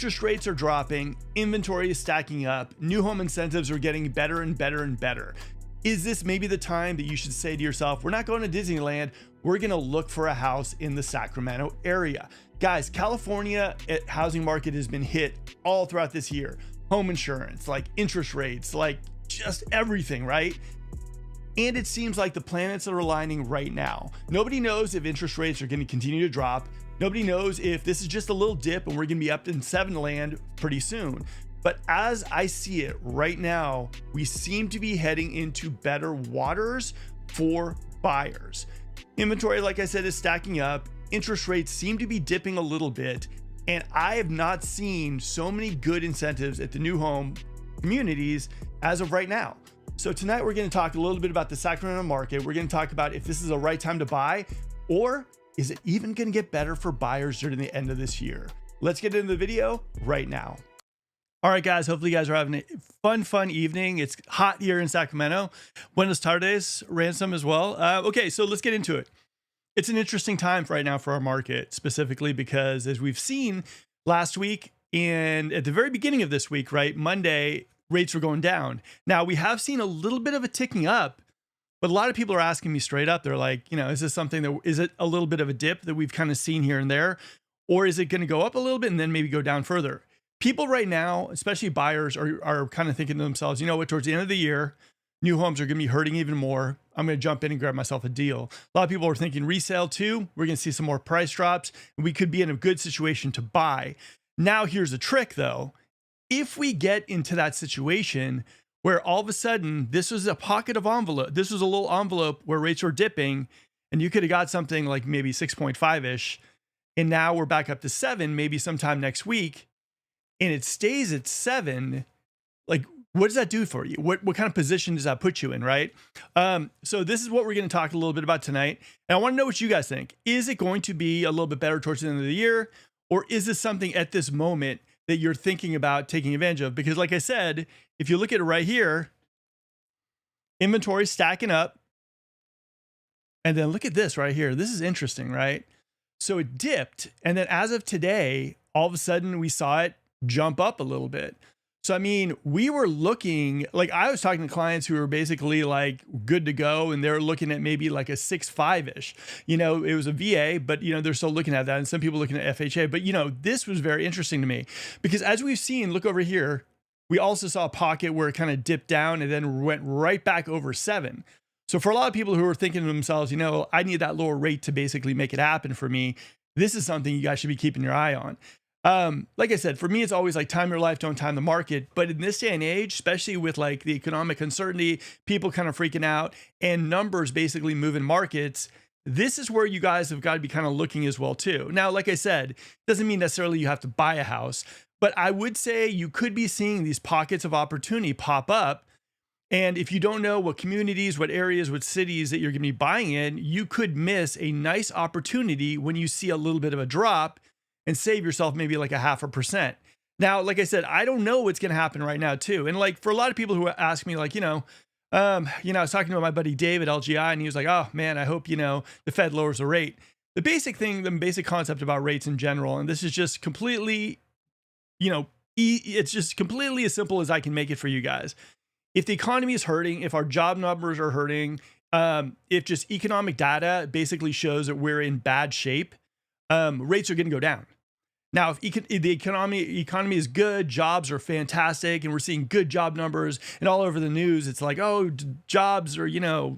Interest rates are dropping, inventory is stacking up, new home incentives are getting better and better and better. Is this maybe the time that you should say to yourself, we're not going to Disneyland, we're going to look for a house in the Sacramento area? Guys, California housing market has been hit all throughout this year. Home insurance, like interest rates, like just everything, right? And it seems like the planets are aligning right now. Nobody knows if interest rates are going to continue to drop. Nobody knows if this is just a little dip and we're going to be up in 7 land pretty soon. But as I see it right now, we seem to be heading into better waters for buyers. Inventory, like I said, is stacking up. Interest rates seem to be dipping a little bit. And I have not seen so many good incentives at the new home communities as of right now. So tonight we're going to talk a little bit about the Sacramento market. We're going to talk about if this is the right time to buy, or is it even going to get better for buyers during the end of this year? Let's get into the video right now. All right, guys, hopefully you guys are having a fun evening. It's hot here in Sacramento. Buenas tardes, Ransom as well. Okay, so let's get into it. It's an interesting time right now for our market, specifically because as we've seen last week and at the very beginning of this week, right, Monday, rates were going down. Now we have seen a little bit of a ticking up, but a lot of people are asking me straight up. They're like, is this something that, is it a little bit of a dip that we've kind of seen here and there? Or is it going to go up a little bit and then maybe go down further? People right now, especially buyers, are kind of thinking to themselves, you know what, towards the end of the year, new homes are going to be hurting even more. I'm going to jump in and grab myself a deal. A lot of people are thinking resale too. We're going to see some more price drops and we could be in a good situation to buy. Now, here's the trick though. If we get into that situation where all of a sudden this was a pocket of envelope, this was a little envelope where rates were dipping and you could have got something like maybe 6.5-ish, and now we're back up to 7, maybe sometime next week, and it stays at 7, like what does that do for you? What kind of position does that put you in, right? So this is what we're going to talk a little bit about tonight. And I want to know what you guys think. Is it going to be a little bit better towards the end of the year? Or is this something at this moment that you're thinking about taking advantage of? Because like I said, if you look at it right here, inventory stacking up. And then look at this right here. This is interesting, right? So it dipped. And then as of today, all of a sudden we saw it jump up a little bit. So, I mean, we were looking, like I was talking to clients who were basically like good to go, and they're looking at maybe like a 6.5-ish, it was a VA, but they're still looking at that. And some people looking at FHA, but this was very interesting to me because as we've seen, look over here, we also saw a pocket where it kind of dipped down and then went right back over 7. So for a lot of people who are thinking to themselves, I need that lower rate to basically make it happen for me, this is something you guys should be keeping your eye on. Like I said, for me, it's always like time your life, don't time the market. But in this day and age, especially with like the economic uncertainty, people kind of freaking out and numbers basically moving markets, this is where you guys have got to be kind of looking as well too. Now, like I said, doesn't mean necessarily you have to buy a house, but I would say you could be seeing these pockets of opportunity pop up. And if you don't know what communities, what areas, what cities that you're going to be buying in, you could miss a nice opportunity when you see a little bit of a drop and save yourself maybe like 0.5%. Now, like I said, I don't know what's going to happen right now too. And like for a lot of people who ask me like, I was talking to my buddy Dave at LGI and he was like, oh man, I hope, the Fed lowers the rate. The basic thing, the basic concept about rates in general, and this is just completely, it's just completely as simple as I can make it for you guys. If the economy is hurting, if our job numbers are hurting, if just economic data basically shows that we're in bad shape, rates are going to go down. Now, if the economy is good, jobs are fantastic, and we're seeing good job numbers, and all over the news, it's like, oh, jobs or,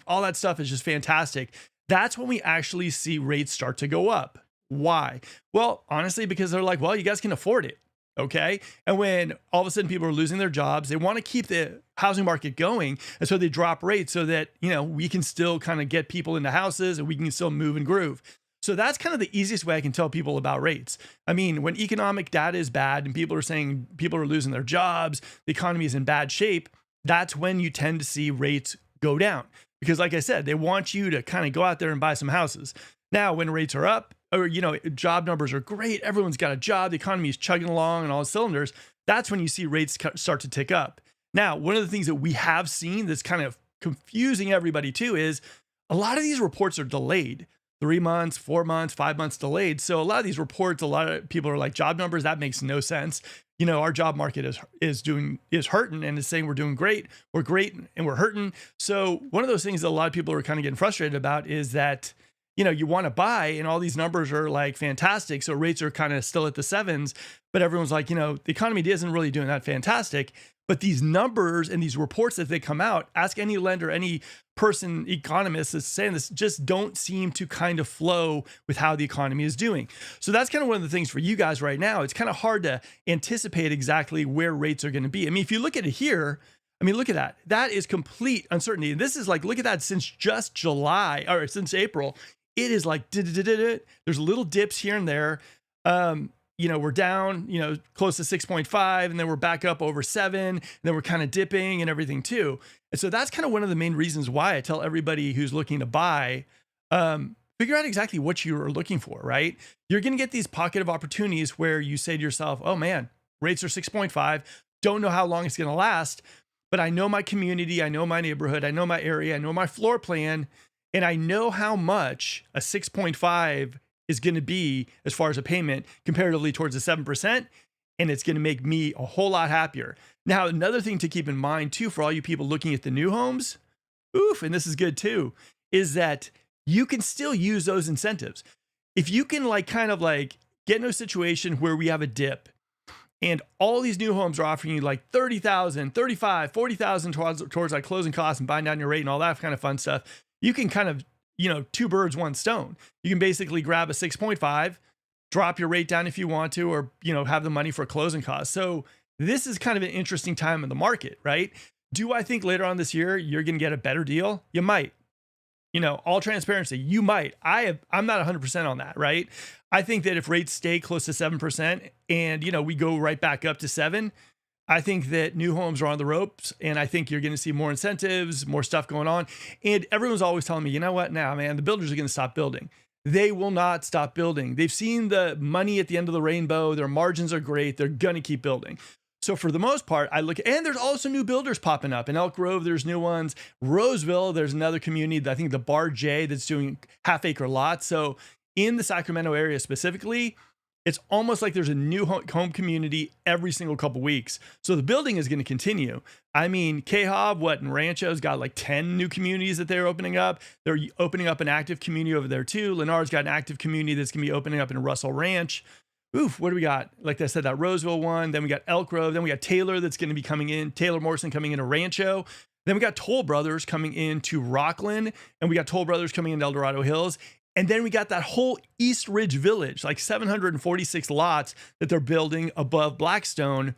all that stuff is just fantastic. That's when we actually see rates start to go up. Why? Well, honestly, because they're like, well, you guys can afford it. Okay. And when all of a sudden people are losing their jobs, they want to keep the housing market going. And so they drop rates so that, we can still kind of get people into houses and we can still move and groove. So that's kind of the easiest way I can tell people about rates. I mean, when economic data is bad and people are saying people are losing their jobs, the economy is in bad shape, that's when you tend to see rates go down. Because like I said, they want you to kind of go out there and buy some houses. Now, when rates are up or, job numbers are great, everyone's got a job, the economy is chugging along and all cylinders, that's when you see rates start to tick up. Now, one of the things that we have seen that's kind of confusing everybody too is a lot of these reports are delayed. 3 months, 4 months, 5 months delayed. So a lot of these reports, a lot of people are like, job numbers, that makes no sense. Our job market is hurting and is saying we're doing great, and we're hurting. So one of those things that a lot of people are kind of getting frustrated about is that, you want to buy and all these numbers are like fantastic. So rates are kind of still at the sevens, but everyone's like, the economy isn't really doing that fantastic. But these numbers and these reports that they come out, ask any lender, any person, economist is saying this, just don't seem to kind of flow with how the economy is doing. So that's kind of one of the things for you guys right now. It's kind of hard to anticipate exactly where rates are going to be. I mean, if you look at it here, look at that. That is complete uncertainty. And this is like, look at that since just July or since April. It is like, there's little dips here and there. We're down, close to 6.5, and then we're back up over 7, and then we're kind of dipping and everything too. And so that's kind of one of the main reasons why I tell everybody who's looking to buy, figure out exactly what you are looking for, right? You're going to get these pocket of opportunities where you say to yourself, oh man, rates are 6.5, don't know how long it's going to last, but I know my community, I know my neighborhood, I know my area, I know my floor plan, and I know how much a 6.5 is going to be as far as a payment comparatively towards the 7%. And it's going to make me a whole lot happier. Now, another thing to keep in mind too, for all you people looking at the new homes, and this is good too, is that you can still use those incentives. If you can get in a situation where we have a dip and all these new homes are offering you like 30,000, 35, 40,000 towards like closing costs and buying down your rate and all that kind of fun stuff, you can kind of, two birds, one stone. You can basically grab a 6.5, drop your rate down if you want to, or, have the money for closing costs. So this is kind of an interesting time in the market, right? Do I think later on this year, you're going to get a better deal? You might, all transparency, you might. I'm not 100% on that, right? I think that if rates stay close to 7% and, we go right back up to 7, I think that new homes are on the ropes, and I think you're going to see more incentives, more stuff going on. And everyone's always telling me, you know what, now, man, the builders are going to stop building. They will not stop building. They've seen the money at the end of the rainbow. Their margins are great. They're going to keep building. So for the most part, and there's also new builders popping up. In Elk Grove, there's new ones. Roseville, there's another community, I think the Bar J, that's doing half-acre lots. So in the Sacramento area specifically, it's almost like there's a new home community every single couple weeks. So the building is going to continue. I mean, K-Hob, and Rancho's got like 10 new communities that they're opening up. They're opening up an active community over there too. Lennar's got an active community that's going to be opening up in Russell Ranch. What do we got? Like I said, that Roseville one. Then we got Elk Grove. Then we got Taylor that's going to be coming in. Taylor Morrison coming into Rancho. Then we got Toll Brothers coming into Rockland. And we got Toll Brothers coming into El Dorado Hills. And then we got that whole East Ridge Village, like 746 lots that they're building above Blackstone.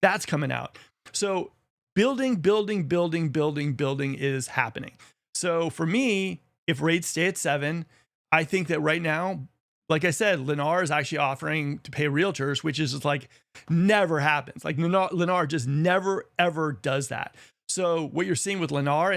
That's coming out. So building is happening. So for me, if rates stay at 7, I think that right now, like I said, Lennar is actually offering to pay realtors, which is just like never happens. Like Lennar just never, ever does that. So what you're seeing with Lennar,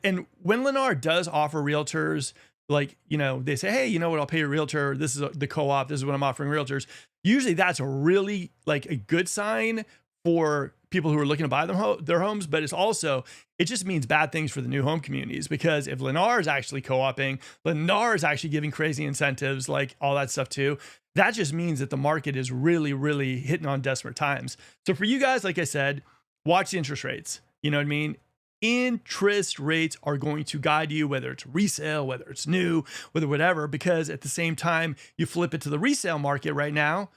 and when Lennar does offer realtors, they say, hey, you know what, I'll pay your realtor. This is the co-op. This is what I'm offering realtors. Usually that's a really a good sign for people who are looking to buy their homes, but it just means bad things for the new home communities, because if Lennar is actually co-oping, Lennar is actually giving crazy incentives, like all that stuff too, that just means that the market is really, really hitting on desperate times. So for you guys, like I said, watch the interest rates. You know what I mean? Interest rates are going to guide you, whether it's resale, whether it's new, whether whatever, because at the same time, you flip it to the resale market right now.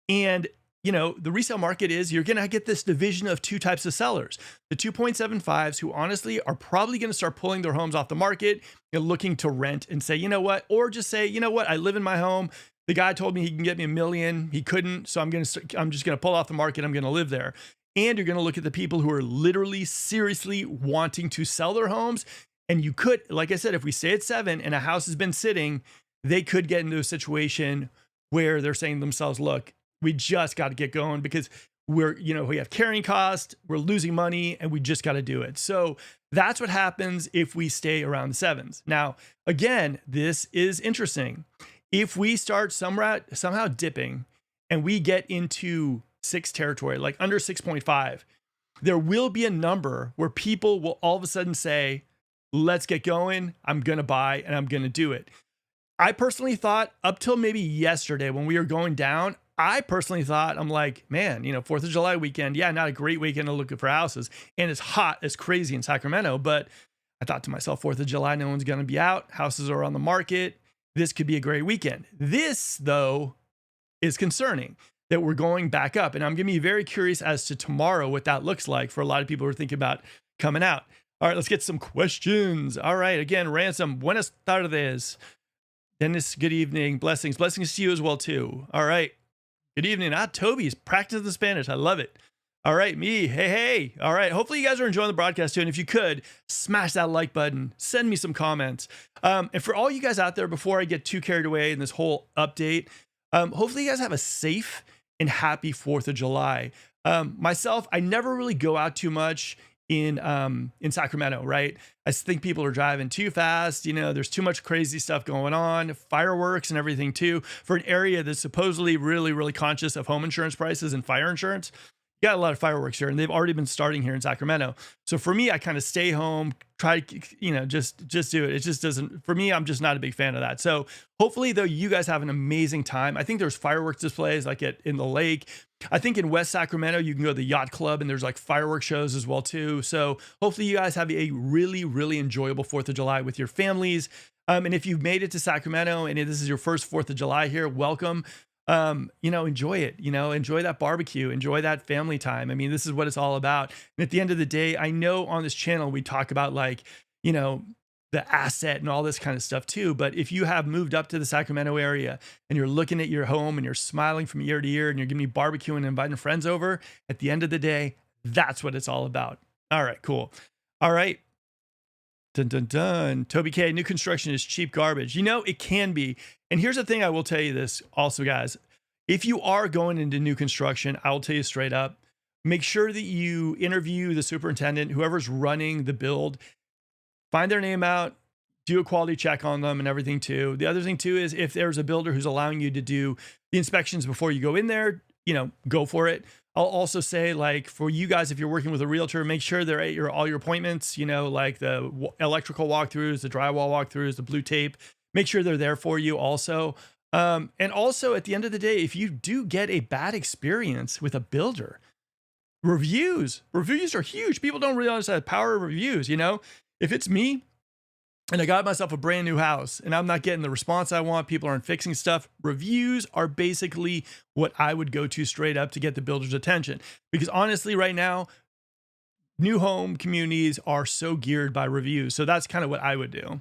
And, the resale market is, you're going to get this division of two types of sellers, the 2.75s, who honestly are probably going to start pulling their homes off the market and looking to rent and say, you know what, or just say, you know what, I live in my home. The guy told me he can get me $1 million. He couldn't. So I'm just going to pull off the market. I'm going to live there. And you're going to look at the people who are literally seriously wanting to sell their homes. And you could, like I said, if we stay at 7 and a house has been sitting, they could get into a situation where they're saying to themselves, look, we just got to get going because we have carrying costs, we're losing money, and we just got to do it. So that's what happens if we stay around the 7s. Now, again, this is interesting. If we start somehow dipping and we get into 6 territory, like under 6.5, there will be a number where people will all of a sudden say, let's get going. I'm going to buy and I'm going to do it. I personally thought up till maybe yesterday when we were going down, I personally thought, I'm like, man, 4th of July weekend. Yeah, not a great weekend to look for houses. And it's hot as crazy in Sacramento. But I thought to myself, 4th of July, no one's going to be out. Houses are on the market. This could be a great weekend. This, though, is concerning that we're going back up. And I'm going to be very curious as to tomorrow what that looks like for a lot of people who are thinking about coming out. All right, let's get some questions. All right, again, Ransom, buenas tardes. Dennis, good evening. Blessings. Blessings to you as well, too. All right. Good evening. Toby's practicing the Spanish. I love it. All right, me. Hey. All right. Hopefully you guys are enjoying the broadcast too. And if you could, smash that like button. Send me some comments. And for all you guys out there, before I get too carried away in this whole update, hopefully you guys have a safe and happy 4th of July. Myself, I never really go out too much in Sacramento, right? I think people are driving too fast. There's too much crazy stuff going on, fireworks and everything too, for an area that's supposedly really, really conscious of home insurance prices and fire insurance. You got a lot of fireworks here, and they've already been starting here in Sacramento. So for me, I kind of stay home, try, just do it. It just doesn't, for me, I'm just not a big fan of that. So hopefully though, you guys have an amazing time. I think there's fireworks displays like in the lake. I think in West Sacramento, you can go to the yacht club and there's like fireworks shows as well too. So hopefully you guys have a really, really enjoyable 4th of July with your families. And if you've made it to Sacramento and this is your first 4th of July here, welcome. Enjoy it, enjoy that barbecue, enjoy that family time. I mean, this is what it's all about. And at the end of the day, I know on this channel, we talk about the asset and all this kind of stuff too. But if you have moved up to the Sacramento area and you're looking at your home and you're smiling from year to year and you're going to be barbecuing and inviting friends over, at the end of the day, that's what it's all about. All right, cool. All right. Dun, dun, dun. Toby K, new construction is cheap garbage. It can be. And here's the thing, I will tell you this also, guys. If you are going into new construction, I will tell you straight up, make sure that you interview the superintendent, whoever's running the build, find their name out, do a quality check on them and everything too. The other thing too is if there's a builder who's allowing you to do the inspections before you go in there, go for it. I'll also say, like, for you guys, if you're working with a realtor, make sure they're at all your appointments, like the electrical walkthroughs, the drywall walkthroughs, the blue tape, make sure they're there for you also. And also at the end of the day, if you do get a bad experience with a builder, reviews are huge. People don't realize the power of reviews. If it's me and I got myself a brand new house and I'm not getting the response I want, people aren't fixing stuff, reviews are basically what I would go to straight up to get the builder's attention. Because honestly, right now, new home communities are so geared by reviews. So that's kind of what I would do.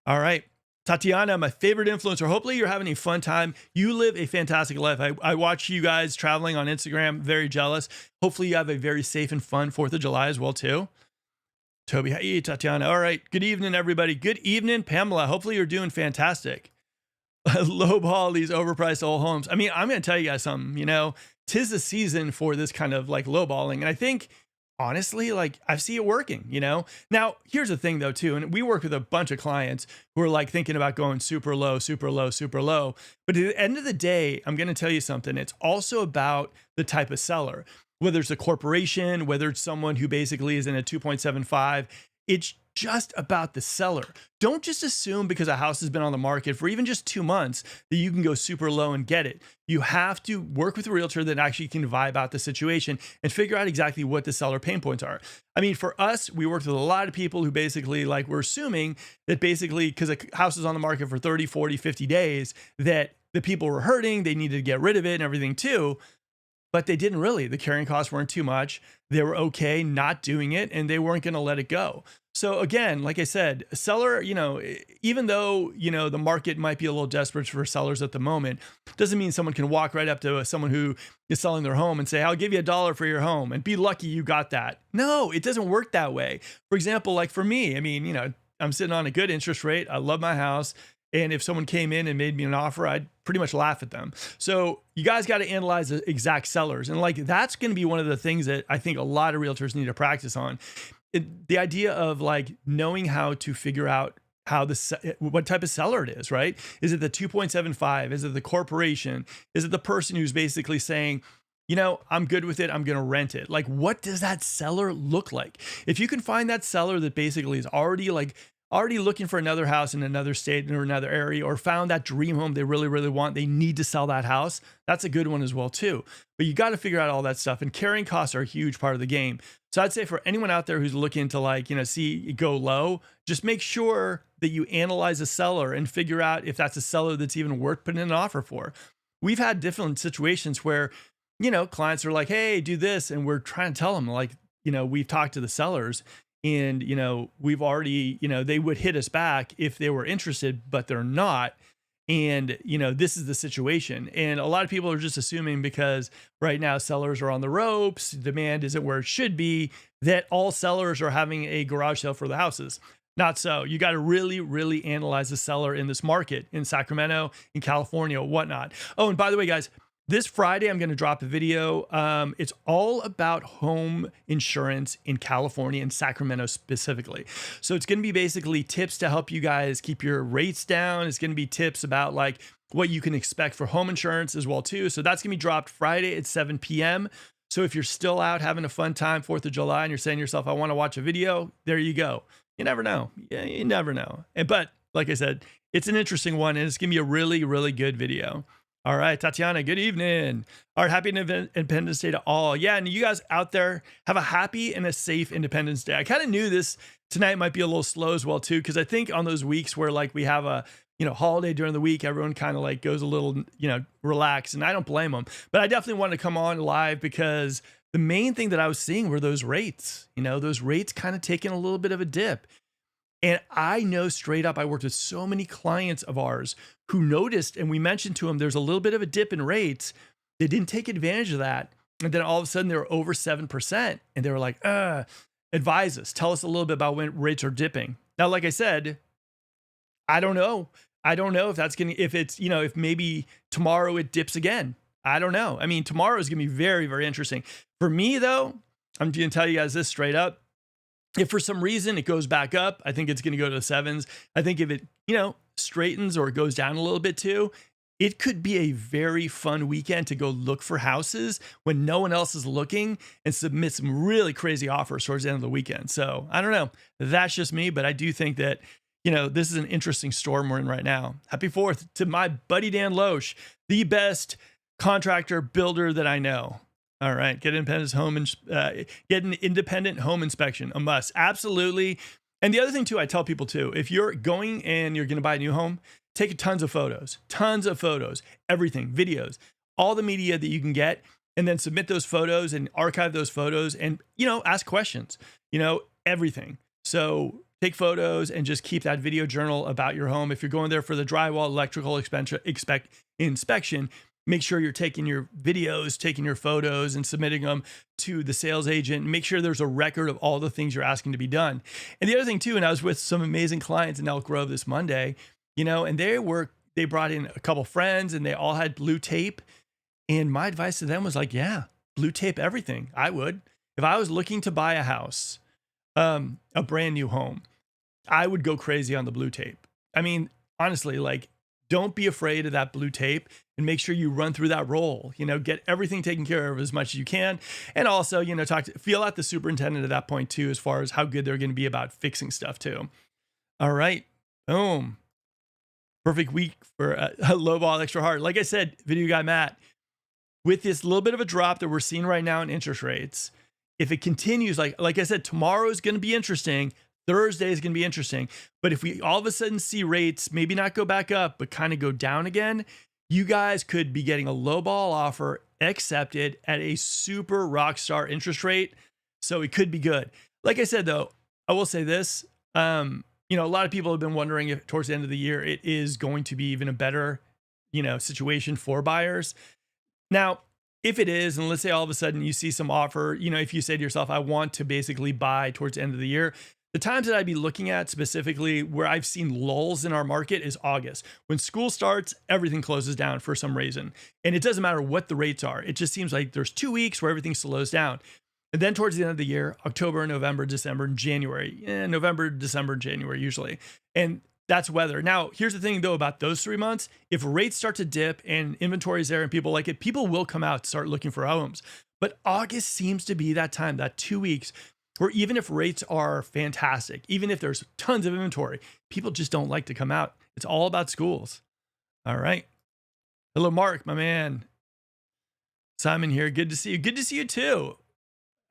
All right. Tatiana, my favorite influencer. Hopefully you're having a fun time. You live a fantastic life. I watch you guys traveling on Instagram. Very jealous. Hopefully you have a very safe and fun 4th of July as well too. Toby, hey, Tatiana. All right. Good evening, everybody. Good evening, Pamela. Hopefully you're doing fantastic. Lowball these overpriced old homes. I mean, I'm going to tell you guys something, tis the season for this kind of like lowballing. And I think honestly, like I see it working, Now, here's the thing though, too. And we work with a bunch of clients who are like thinking about going super low, super low, super low. But at the end of the day, I'm going to tell you something. It's also about the type of seller, whether it's a corporation, whether it's someone who basically is in a 2.75, it's just about the seller. Don't just assume because a house has been on the market for even just 2 months that you can go super low and get it. You have to work with a realtor that actually can vibe out the situation and figure out exactly what the seller pain points are. I mean, for us, we worked with a lot of people who basically like we're assuming that basically because a house is on the market for 30, 40, 50 days, that the people were hurting, they needed to get rid of it and everything too. But they didn't really. The carrying costs weren't too much. They were okay not doing it, and they weren't going to let it go. So again, like I said, a seller, even though, the market might be a little desperate for sellers at the moment, doesn't mean someone can walk right up to someone who is selling their home and say, I'll give you $1 for your home and be lucky you got that. No, it doesn't work that way. For example, like for me, I mean, I'm sitting on a good interest rate. I love my house. And if someone came in and made me an offer, I'd pretty much laugh at them. So you guys got to analyze the exact sellers. And like, that's going to be one of the things that I think a lot of realtors need to practice on. The idea of like knowing how to figure out what type of seller it is, right? Is it the 2.75? Is it the corporation? Is it the person who's basically saying, I'm good with it, I'm going to rent it? Like, what does that seller look like? If you can find that seller that basically is already like already looking for another house in another state or another area, or found that dream home they really, really want, they need to sell that house, that's a good one as well too. But you got to figure out all that stuff, and carrying costs are a huge part of the game. So I'd say for anyone out there who's looking to, like, see it go low, just make sure that you analyze a seller and figure out if that's a seller that's even worth putting in an offer for. We've had different situations where, clients are like, hey, do this. And we're trying to tell them, like, we've talked to the sellers, and, we've already, they would hit us back if they were interested, but they're not. And, this is the situation. And a lot of people are just assuming, because right now sellers are on the ropes, demand isn't where it should be, that all sellers are having a garage sale for the houses. Not so. You got to really, really analyze the seller in this market in Sacramento, in California, whatnot. Oh, and by the way, guys, this Friday, I'm going to drop a video. It's all about home insurance in California and Sacramento specifically. So it's going to be basically tips to help you guys keep your rates down. It's going to be tips about, like, what you can expect for home insurance as well too. So that's going to be dropped Friday at 7 p.m. So if you're still out having a fun time, 4th of July, and you're saying to yourself, I want to watch a video, there you go. You never know. Yeah, you never know. But like I said, it's an interesting one, and it's going to be a really, really good video. All right, Tatiana, good evening. All right, happy Independence Day to all. Yeah, and you guys out there, have a happy and a safe Independence Day. I kind of knew this tonight might be a little slow as well too, because I think on those weeks where, like, we have a holiday during the week, everyone kind of like goes a little relaxed, and I don't blame them. But I definitely wanted to come on live because the main thing that I was seeing were those rates. Those rates kind of taking a little bit of a dip. And I know straight up, I worked with so many clients of ours who noticed, and we mentioned to them there's a little bit of a dip in rates. They didn't take advantage of that. And then all of a sudden they were over 7%. And they were like, advise us. Tell us a little bit about when rates are dipping. Now, like I said, I don't know. I don't know if that's going to, if it's, if maybe tomorrow it dips again. I don't know. I mean, tomorrow is going to be very, very interesting. For me, though, I'm going to tell you guys this straight up. If for some reason it goes back up, I think it's going to go to the 7s. I think if it, straightens or goes down a little bit too, it could be a very fun weekend to go look for houses when no one else is looking, and submit some really crazy offers towards the end of the weekend. So I don't know. That's just me, but I do think that, this is an interesting storm we're in right now. Happy 4th to my buddy Dan Loesch, the best contractor builder that I know. All right, get an independent home inspection, a must. Absolutely. And the other thing too, I tell people too, if you're going and you're going to buy a new home, take tons of photos, everything, videos, all the media that you can get, and then submit those photos and archive those photos, and, ask questions, everything. So take photos and just keep that video journal about your home. If you're going there for the drywall, electrical inspection, make sure you're taking your videos, taking your photos, and submitting them to the sales agent. Make sure there's a record of all the things you're asking to be done. And the other thing too, and I was with some amazing clients in Elk Grove this Monday, and they brought in a couple friends, and they all had blue tape. And my advice to them was like, yeah, blue tape everything. I would. If I was looking to buy a house, a brand new home, I would go crazy on the blue tape. I mean, honestly, like, don't be afraid of that blue tape, and make sure you run through that roll, get everything taken care of as much as you can. And also, feel out the superintendent at that point too, as far as how good they're going to be about fixing stuff too. All right. Boom. Perfect week for a low ball extra hard. Like I said, video guy Matt, with this little bit of a drop that we're seeing right now in interest rates, if it continues, like I said, tomorrow is going to be interesting. Thursday is going to be interesting. But if we all of a sudden see rates maybe not go back up, but kind of go down again, you guys could be getting a low ball offer accepted at a super rock star interest rate. So it could be good. Like I said, though, I will say this. A lot of people have been wondering if towards the end of the year, it is going to be even a better, situation for buyers. Now, if it is, and let's say all of a sudden you see some offer, if you say to yourself, I want to basically buy towards the end of the year, the times that I'd be looking at specifically where I've seen lulls in our market is August. When school starts, everything closes down for some reason. And it doesn't matter what the rates are. It just seems like there's 2 weeks where everything slows down. And then towards the end of the year, October, November, December, and January. November, December, January usually. And that's weather. Now, here's the thing though about those 3 months. If rates start to dip and inventory is there and people like it, people will come out, start looking for homes. But August seems to be that time, that 2 weeks or even if rates are fantastic, even if there's tons of inventory, people just don't like to come out. It's all about schools. All right. Hello, Mark, my man. Simon here. Good to see you. Good to see you too.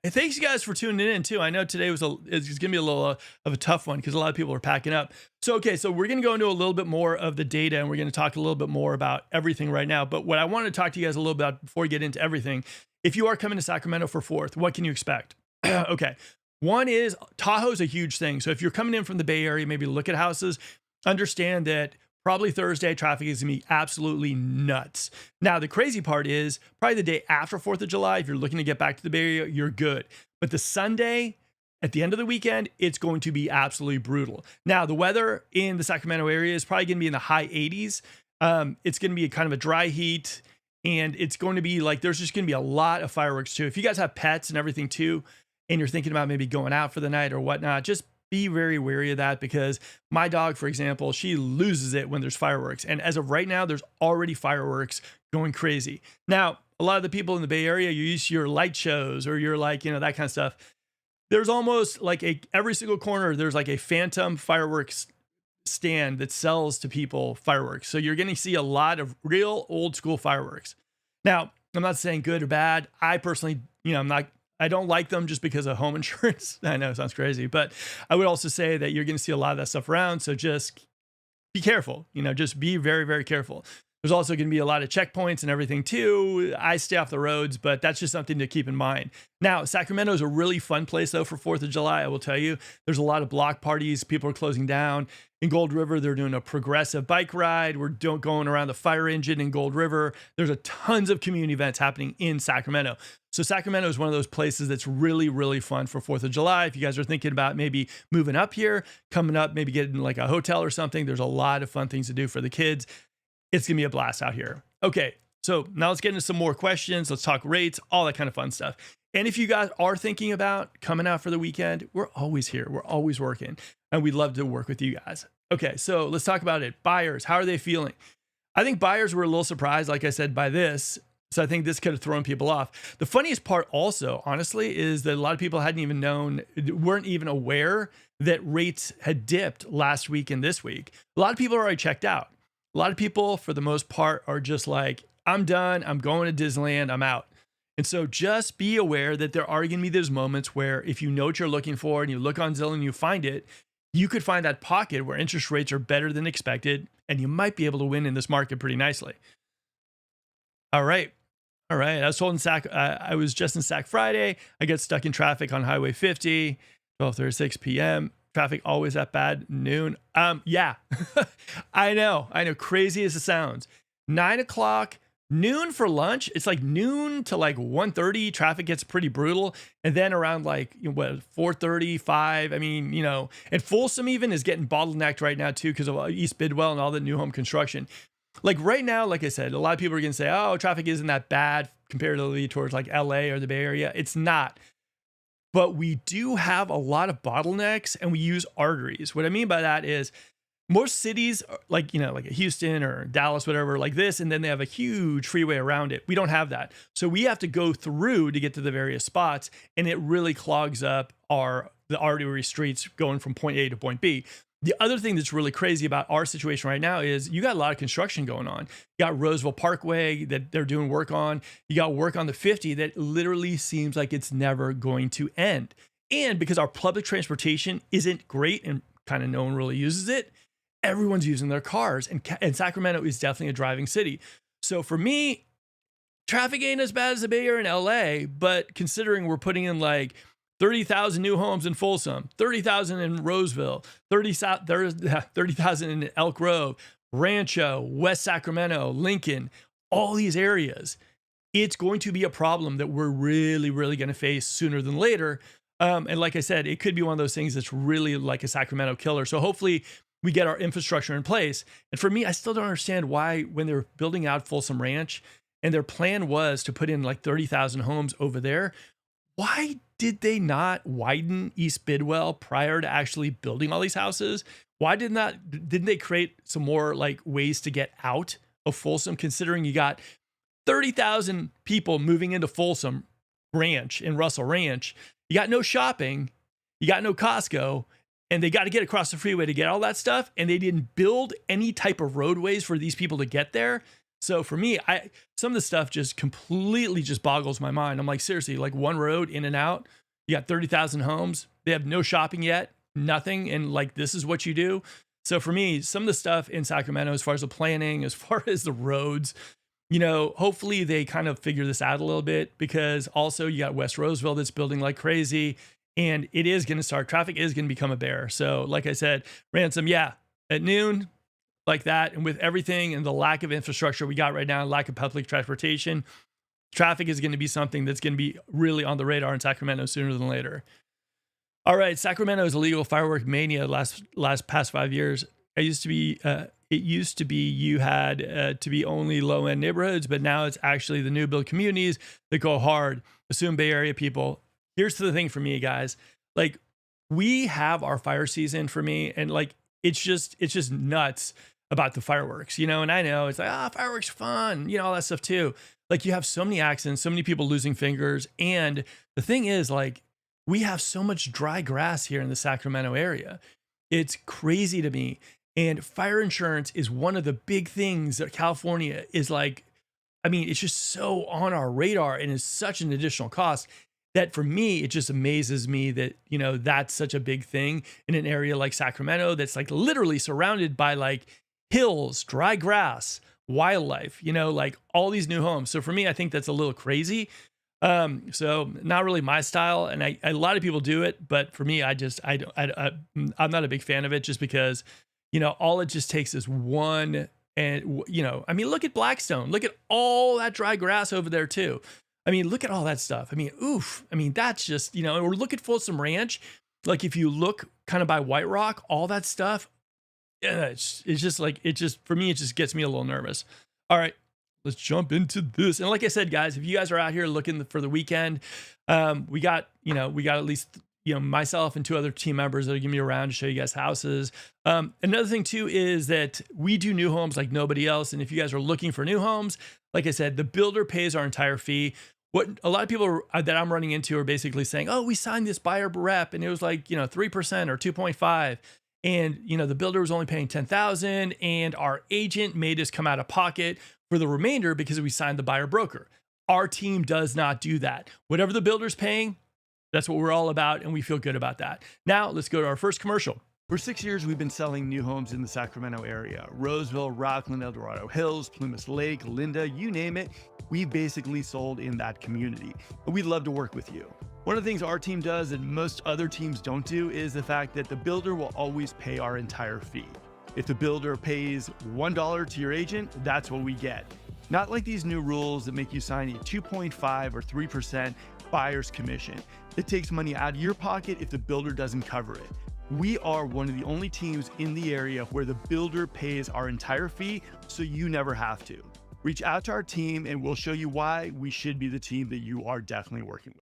And thanks you guys for tuning in too. I know today it's going to be a little of a tough one because a lot of people are packing up. So, okay, so we're going to go into a little bit more of the data and we're going to talk a little bit more about everything right now. But what I want to talk to you guys a little bit about before we get into everything, if you are coming to Sacramento for 4th, what can you expect? Okay. One is Tahoe's a huge thing. So if you're coming in from the Bay Area, maybe look at houses, understand that probably Thursday traffic is gonna be absolutely nuts. Now, the crazy part is probably the day after 4th of July, if you're looking to get back to the Bay Area, you're good. But the Sunday at the end of the weekend, it's going to be absolutely brutal. Now, the weather in the Sacramento area is probably gonna be in the high 80s. It's gonna be kind of a dry heat, and it's going to be like, there's just gonna be a lot of fireworks too. If you guys have pets and everything too, and you're thinking about maybe going out for the night or whatnot, just be very wary of that, because my dog, for example, she loses it when there's fireworks. And as of right now, there's already fireworks going crazy. Now, a lot of the people in the Bay Area, you use your light shows or you're like, that kind of stuff. There's almost like every single corner, there's like a phantom fireworks stand that sells to people fireworks. So you're going to see a lot of real old school fireworks. Now, I'm not saying good or bad. I personally, I don't like them just because of home insurance. I know it sounds crazy, but I would also say that you're going to see a lot of that stuff around. So just be careful, just be very, very careful. There's also going to be a lot of checkpoints and everything too. I stay off the roads, but that's just something to keep in mind. Now, Sacramento is a really fun place though for 4th of July. I will tell you, there's a lot of block parties. People are closing down. In Gold River, they're doing a progressive bike ride. We're going around the fire engine in Gold River. There's tons of community events happening in Sacramento. So Sacramento is one of those places that's really, really fun for 4th of July. If you guys are thinking about maybe moving up here, coming up, maybe getting like a hotel or something, there's a lot of fun things to do for the kids. It's going to be a blast out here. Okay, so now let's get into some more questions. Let's talk rates, all that kind of fun stuff. And if you guys are thinking about coming out for the weekend, we're always here. We're always working, and we'd love to work with you guys. Okay, so let's talk about it. Buyers, how are they feeling? I think buyers were a little surprised, like I said, by this. So I think this could have thrown people off. The funniest part also, honestly, is that a lot of people weren't even aware that rates had dipped last week and this week. A lot of people are already checked out. A lot of people, for the most part, are just like, I'm done. I'm going to Disneyland. I'm out. And so just be aware that there are going to be those moments where if you know what you're looking for and you look on Zillow and you find it, you could find that pocket where interest rates are better than expected, and you might be able to win in this market pretty nicely. All right. I was told I was just in Sac Friday. I get stuck in traffic on Highway 50, 12:36 p.m. Traffic always that bad, noon. Yeah, I know. Crazy as it sounds. 9 o'clock, noon for lunch. It's like noon to like 1:30. Traffic gets pretty brutal. And then around like 4:30, 5. And Folsom even is getting bottlenecked right now too because of East Bidwell and all the new home construction. Like right now, like I said, a lot of people are going to say, oh, traffic isn't that bad comparatively towards like LA or the Bay Area. It's not. But we do have a lot of bottlenecks and we use arteries. What I mean by that is most cities like Houston or Dallas, whatever, like this, and then they have a huge freeway around it. We don't have that. So we have to go through to get to the various spots, and it really clogs up the artery streets going from point A to point B. The other thing that's really crazy about our situation right now is you got a lot of construction going on. You got Roseville Parkway that they're doing work on. You got work on the 50 that literally seems like it's never going to end. And because our public transportation isn't great and kind of no one really uses it, everyone's using their cars. And Sacramento is definitely a driving city. So for me, traffic ain't as bad as the Bay Area in LA, but considering we're putting in like 30,000 new homes in Folsom, 30,000 in Roseville, 30,000 in Elk Grove, Rancho, West Sacramento, Lincoln, all these areas. It's going to be a problem that we're really, really going to face sooner than later. And like I said, it could be one of those things that's really like a Sacramento killer. So hopefully we get our infrastructure in place. And for me, I still don't understand why when they're building out Folsom Ranch and their plan was to put in like 30,000 homes over there, why did they not widen East Bidwell prior to actually building all these houses? Why didn't they create some more like ways to get out of Folsom, considering you got 30,000 people moving into Folsom Ranch in Russell Ranch, you got no shopping, you got no Costco, and they got to get across the freeway to get all that stuff. And they didn't build any type of roadways for these people to get there. So for me, some of the stuff just completely just boggles my mind. I'm like, seriously, like one road in and out, you got 30,000 homes. They have no shopping yet, nothing. And like, this is what you do. So for me, some of the stuff in Sacramento, as far as the planning, as far as the roads, you know, hopefully they kind of figure this out a little bit, because also you got West Roseville that's building like crazy, and it is going to start, traffic is going to become a bear. So like I said, Ransom, yeah, at noon, like that, and with everything and the lack of infrastructure we got right now, lack of public transportation, traffic is going to be something that's going to be really on the radar in Sacramento sooner than later. All right, Sacramento is a legal firework mania past 5 years. It used to be you had to be only low-end neighborhoods, but now it's actually the new build communities that go hard. Assume Bay Area people. Here's the thing for me, guys. Like, we have our fire season for me, and like it's just nuts about the fireworks, you know. And I know it's like, fireworks are fun, you know, all that stuff too. Like, you have so many accidents, so many people losing fingers, and the thing is, like, we have so much dry grass here in the Sacramento area. It's crazy to me. And fire insurance is one of the big things that California is like, I mean, it's just so on our radar and is such an additional cost that for me, it just amazes me that, you know, that's such a big thing in an area like Sacramento that's like literally surrounded by like hills, dry grass, wildlife, you know, like all these new homes. So for me, I think that's a little crazy. So not really my style. And a lot of people do it, but for me, I'm not a big fan of it, just because, you know, all it just takes is one. And, you know, I mean, look at Blackstone, look at all that dry grass over there too. I mean, look at all that stuff. I mean, oof. I mean, that's just, you know, or look at Folsom Ranch. Like, if you look kind of by White Rock, all that stuff, yeah, it's just like, for me, it just gets me a little nervous. All right, let's jump into this. And like I said, guys, if you guys are out here looking for the weekend, we got at least, you know, myself and 2 other team members that are giving me around to show you guys houses. Another thing too is that we do new homes like nobody else. And if you guys are looking for new homes, like I said, the builder pays our entire fee. What a lot of people that I'm running into are basically saying, oh, we signed this buyer rep and it was like, you know, 3% or 2.5. And, you know, the builder was only paying 10,000 and our agent made us come out of pocket for the remainder because we signed the buyer broker. Our team does not do that. Whatever the builder's paying, that's what we're all about, and we feel good about that. Now, let's go to our first commercial. For 6 years, we've been selling new homes in the Sacramento area. Roseville, Rockland, El Dorado Hills, Plumas Lake, Linda, you name it. We've basically sold in that community. And we'd love to work with you. One of the things our team does that most other teams don't do is the fact that the builder will always pay our entire fee. If the builder pays $1 to your agent, that's what we get. Not like these new rules that make you sign a 2.5 or 3% buyer's commission. It takes money out of your pocket if the builder doesn't cover it. We are one of the only teams in the area where the builder pays our entire fee, so you never have to. Reach out to our team and we'll show you why we should be the team that you are definitely working with.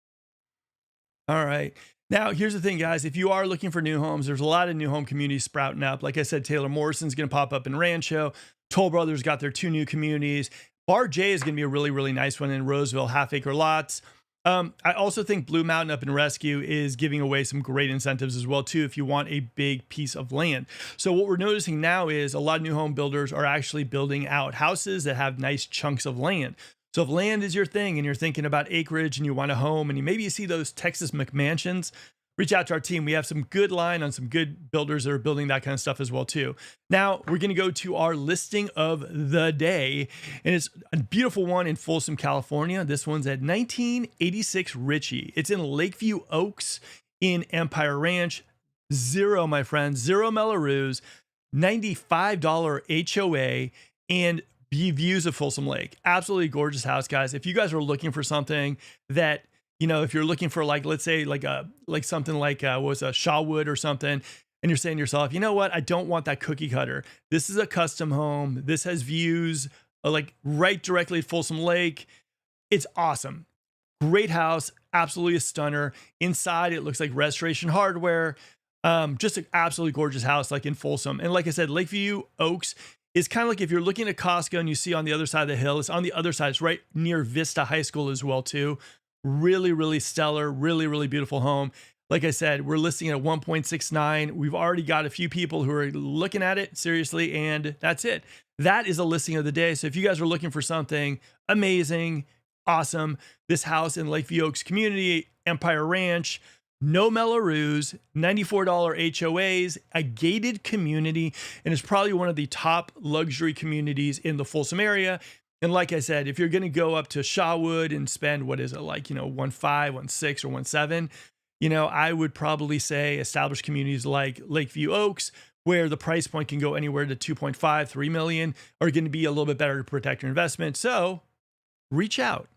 All right. Now, here's the thing, guys. If you are looking for new homes, there's a lot of new home communities sprouting up. Like I said, Taylor Morrison's going to pop up in Rancho. Toll Brothers got their 2 new communities. Bar J is going to be a really, really nice one in Roseville, half-acre lots. I also think Blue Mountain up in Rescue is giving away some great incentives as well too, if you want a big piece of land. So what we're noticing now is a lot of new home builders are actually building out houses that have nice chunks of land. So if land is your thing and you're thinking about acreage and you want a home and maybe you see those Texas McMansions, reach out to our team. We have some good line on some good builders that are building that kind of stuff as well too. Now we're going to go to our listing of the day, and it's a beautiful one in Folsom, California. This one's at 1986 Ritchie. It's in Lakeview Oaks in Empire Ranch. Zero, my friends, zero Mellorews, $95 HOA, and views of Folsom Lake. Absolutely gorgeous house, guys. If you guys are looking for something that, you know, if you're looking for like, let's say like something like was a Shawwood or something, and you're saying to yourself, you know what, I don't want that cookie cutter. This is a custom home. This has views like right directly at Folsom Lake. It's awesome. Great house. Absolutely a stunner. Inside, it looks like Restoration Hardware. Just an absolutely gorgeous house, like in Folsom. And like I said, Lakeview Oaks is kind of like if you're looking at Costco and you see on the other side of the hill, it's on the other side. It's right near Vista High School as well too. Really, really stellar, really, really beautiful home. Like I said, we're listing at 1.69. We've already got a few people who are looking at it seriously, and that's it. That is a listing of the day. So if you guys are looking for something amazing, awesome, this house in Lakeview Oaks community, Empire Ranch, no Mellorews, $94 HOAs, a gated community, and it's probably one of the top luxury communities in the Folsom area. And like I said, if you're going to go up to Shawwood and spend, what is it, like, 1.5, 1.6, or 1.7, I would probably say established communities like Lakeview Oaks, where the price point can go anywhere to 2.5, 3 million, are going to be a little bit better to protect your investment. So reach out.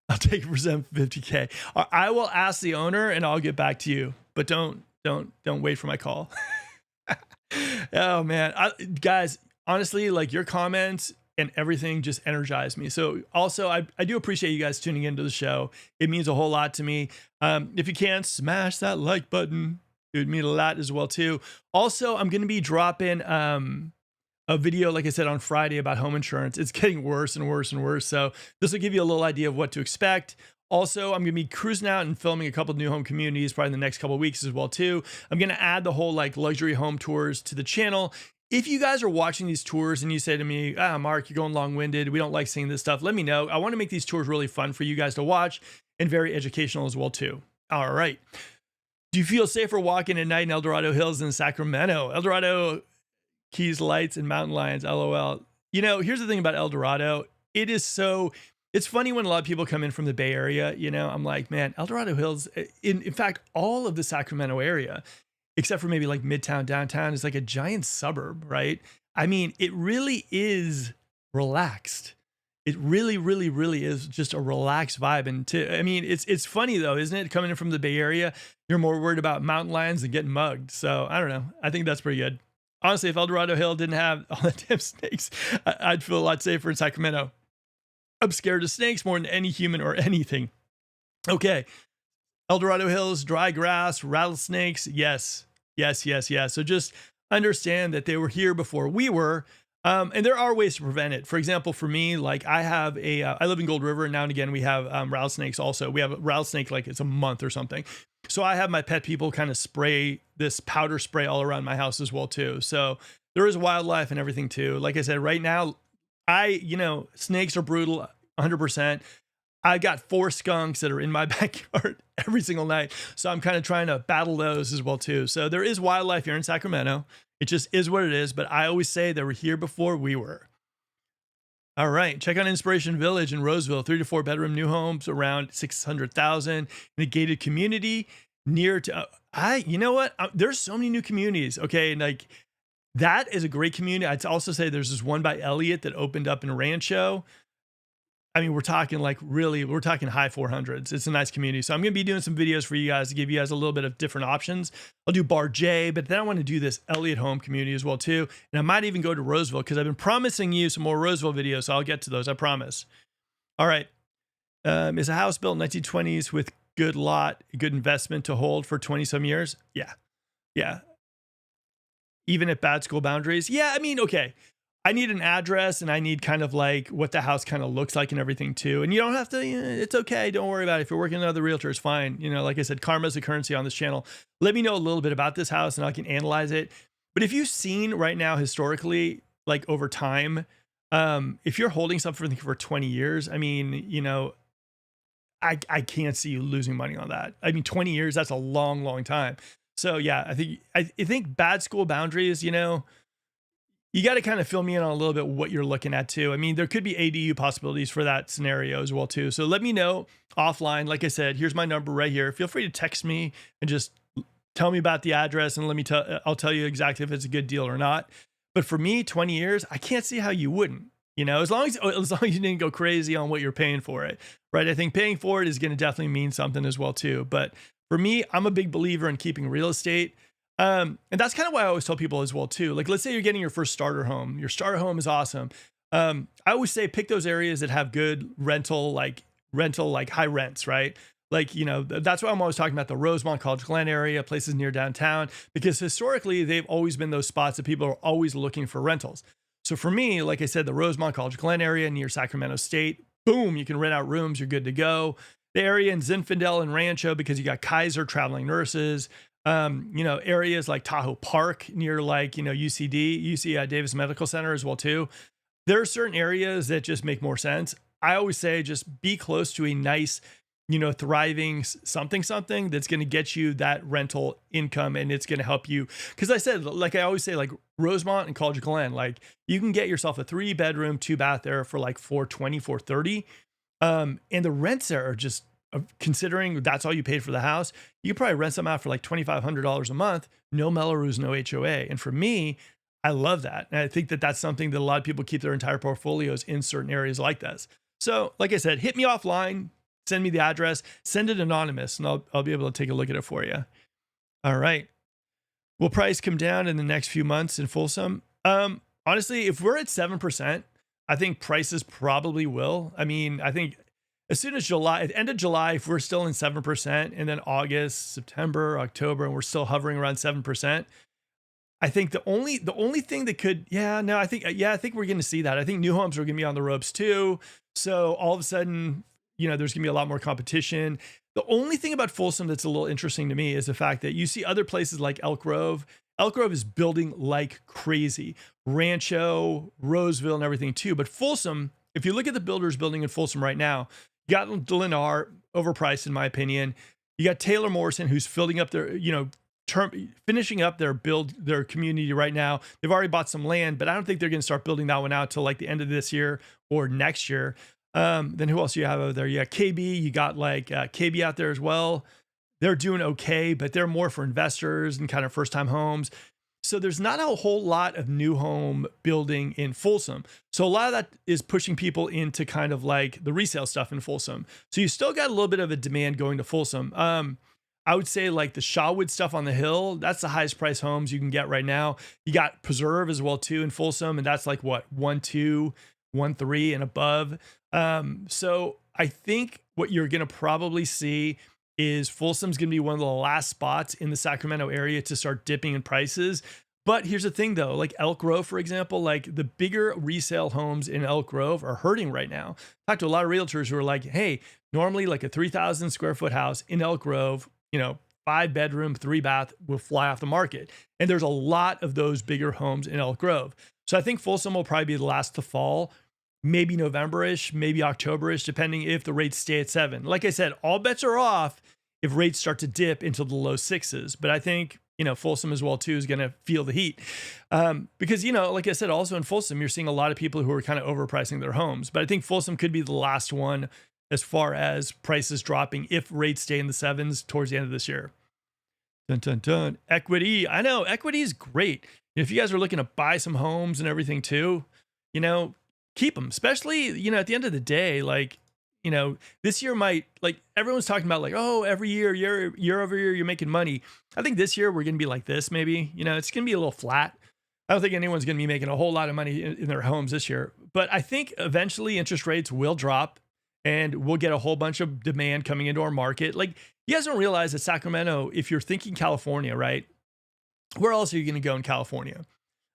I'll take it for 750K. I will ask the owner and I'll get back to you, but don't wait for my call. Oh man, guys, honestly, like, your comments and everything just energized me. So also, I do appreciate you guys tuning into the show. It means a whole lot to me. If you can, smash that like button. It would mean a lot as well too. Also, I'm going to be dropping a video, like I said, on Friday about home insurance. It's getting worse and worse and worse. So this will give you a little idea of what to expect. Also, I'm going to be cruising out and filming a couple of new home communities probably in the next couple of weeks as well too. I'm going to add the whole like luxury home tours to the channel. If you guys are watching these tours and you say to me, Mark, you're going long-winded, we don't like seeing this stuff, let me know. I want to make these tours really fun for you guys to watch and very educational as well too. All right. Do you feel safer walking at night in El Dorado Hills than Sacramento? El Dorado Keys, lights, and mountain lions, LOL. Here's the thing about El Dorado. It's funny when a lot of people come in from the Bay Area, I'm like, man, El Dorado Hills, in fact, all of the Sacramento area, except for maybe like Midtown, downtown, is like a giant suburb, right? I mean, it really is relaxed. It really, really, really is just a relaxed vibe. And it's funny though, isn't it? Coming in from the Bay Area, you're more worried about mountain lions than getting mugged. So I don't know. I think that's pretty good. Honestly, if El Dorado Hill didn't have all the damn snakes, I'd feel a lot safer in Sacramento. I'm scared of snakes more than any human or anything. Okay. El Dorado Hills, dry grass, rattlesnakes. Yes. So just understand that they were here before we were. And there are ways to prevent it. For example, for me, like I live in Gold River, and now and again we have rattlesnakes also. We have a rattlesnake, like it's a month or something. So I have my pet people kind of spray this powder spray all around my house as well too. So there is wildlife and everything too. Like I said, right now, snakes are brutal, 100%. I got 4 skunks that are in my backyard every single night. So I'm kind of trying to battle those as well too. So there is wildlife here in Sacramento. It just is what it is. But I always say they were here before we were. All right. Check out Inspiration Village in Roseville, 3 to 4 bedroom new homes around 600,000 in a gated community near to, you know what? There's so many new communities. Okay. And like, that is a great community. I'd also say there's this one by Elliott that opened up in Rancho. I mean, we're talking high 400s. It's a nice community. So I'm going to be doing some videos for you guys to give you guys a little bit of different options. I'll do Bar J, but then I want to do this Elliott home community as well too. And I might even go to Roseville because I've been promising you some more Roseville videos. So I'll get to those. I promise. All right. Is a house built in 1920s with good lot, good investment to hold for 20 some years? Yeah. Even at bad school boundaries? Yeah. I mean, okay. I need an address and I need kind of like what the house kind of looks like and everything too. And you don't have to, it's okay. Don't worry about it. If you're working with other realtors, fine. Like I said, karma is a currency on this channel. Let me know a little bit about this house and I can analyze it. But if you've seen right now, historically, like over time, if you're holding something for 20 years, I mean, I can't see you losing money on that. I mean, 20 years, that's a long, long time. So yeah, I think bad school boundaries, you got to kind of fill me in on a little bit what you're looking at too. I mean, there could be ADU possibilities for that scenario as well too. So let me know offline. Like I said, here's my number right here. Feel free to text me and just tell me about the address and I'll tell you exactly if it's a good deal or not. But for me, 20 years, I can't see how you wouldn't, as long as you didn't go crazy on what you're paying for it, right? I think paying for it is going to definitely mean something as well too. But for me, I'm a big believer in keeping real estate. And that's kind of why I always tell people as well too. Like, let's say you're getting your first starter home. Your starter home is awesome. I always say pick those areas that have good rental, like high rents, right? Like, that's why I'm always talking about the Rosemont, College Glen area, places near downtown, because historically they've always been those spots that people are always looking for rentals. So for me, like I said, the Rosemont, College Glen area near Sacramento State, boom, you can rent out rooms, you're good to go. The area in Zinfandel and Rancho, because you got Kaiser traveling nurses, areas like Tahoe Park near like, UC Davis Medical Center as well too. There are certain areas that just make more sense. I always say just be close to a nice, thriving something that's going to get you that rental income, and it's going to help you. Because I said, like I always say, like Rosemont and College of Glen, like you can get yourself a 3-bedroom, 2-bath there for like $420, $430. And the rents there are just, considering that's all you paid for the house, you could probably rent some out for like $2,500 a month, no Melrose, no HOA. And for me, I love that. And I think that that's something that a lot of people keep their entire portfolios in certain areas like this. So like I said, hit me offline, send me the address, send it anonymous, and I'll be able to take a look at it for you. All right. Will price come down in the next few months in Folsom? Honestly, if we're at 7%, I think prices probably will. I mean, I think as soon as July, at the end of July, if we're still in 7%, and then August, September, October, and we're still hovering around 7%, I think the only thing that could, I think we're going to see that. I think new homes are going to be on the ropes too. So all of a sudden, there's going to be a lot more competition. The only thing about Folsom that's a little interesting to me is the fact that you see other places like Elk Grove. Elk Grove is building like crazy. Rancho, Roseville, and everything too. But Folsom, if you look at the builders building in Folsom right now, you got Lennar, overpriced in my opinion. You got Taylor Morrison, who's filling up their, finishing up their community right now. They've already bought some land, but I don't think they're going to start building that one out till like the end of this year or next year. Then who else do you have over there? You got KB, you got like KB out there as well. They're doing okay, but they're more for investors and kind of first-time homes. So there's not a whole lot of new home building in Folsom. So a lot of that is pushing people into kind of like the resale stuff in Folsom. So you still got a little bit of a demand going to Folsom. I would say like the Shawwood stuff on the hill, that's the highest price homes you can get right now. You got Preserve as well too in Folsom, and that's like what, 1.2, 1.3 and above. So I think what you're going to probably see is Folsom's going to be one of the last spots in the Sacramento area to start dipping in prices. But here's the thing though, like Elk Grove, for example, like the bigger resale homes in Elk Grove are hurting right now. I talked to a lot of realtors who are like, hey, normally like a 3,000 square foot house in Elk Grove, 5-bedroom, 3-bath will fly off the market. And there's a lot of those bigger homes in Elk Grove. So I think Folsom will probably be the last to fall. Maybe November-ish, maybe October-ish, depending if the rates stay at 7. Like I said, all bets are off if rates start to dip into the low 6s. But I think, Folsom as well too is going to feel the heat. Because, like I said, also in Folsom, you're seeing a lot of people who are kind of overpricing their homes. But I think Folsom could be the last one as far as prices dropping if rates stay in the 7s towards the end of this year. Dun, dun, dun. Equity. I know, equity is great. If you guys are looking to buy some homes and everything too, keep them, especially, at the end of the day, like, this year might, like everyone's talking about like, oh, every year over year, you're making money. I think this year we're going to be like this, maybe, it's going to be a little flat. I don't think anyone's going to be making a whole lot of money in their homes this year, but I think eventually interest rates will drop and we'll get a whole bunch of demand coming into our market. Like you guys don't realize that Sacramento, if you're thinking California, right? Where else are you going to go in California?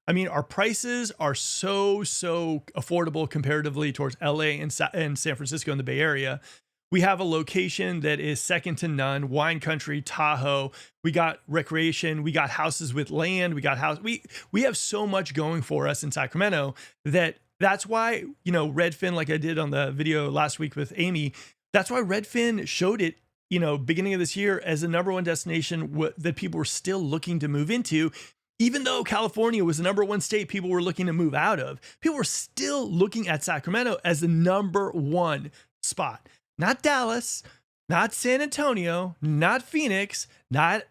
I mean, our prices are so affordable comparatively towards LA and San Francisco in the Bay Area. We have a location that is second to none, wine country, Tahoe. We got recreation, we got houses with land, we have so much going for us in Sacramento that's why, Redfin, like I did on the video last week with Amy, that's why Redfin showed it, beginning of this year as the #1 destination that people were still looking to move into. Even though California was the #1 state people were looking to move out of, people were still looking at Sacramento as the #1 spot. Not Dallas, not San Antonio, not Phoenix, not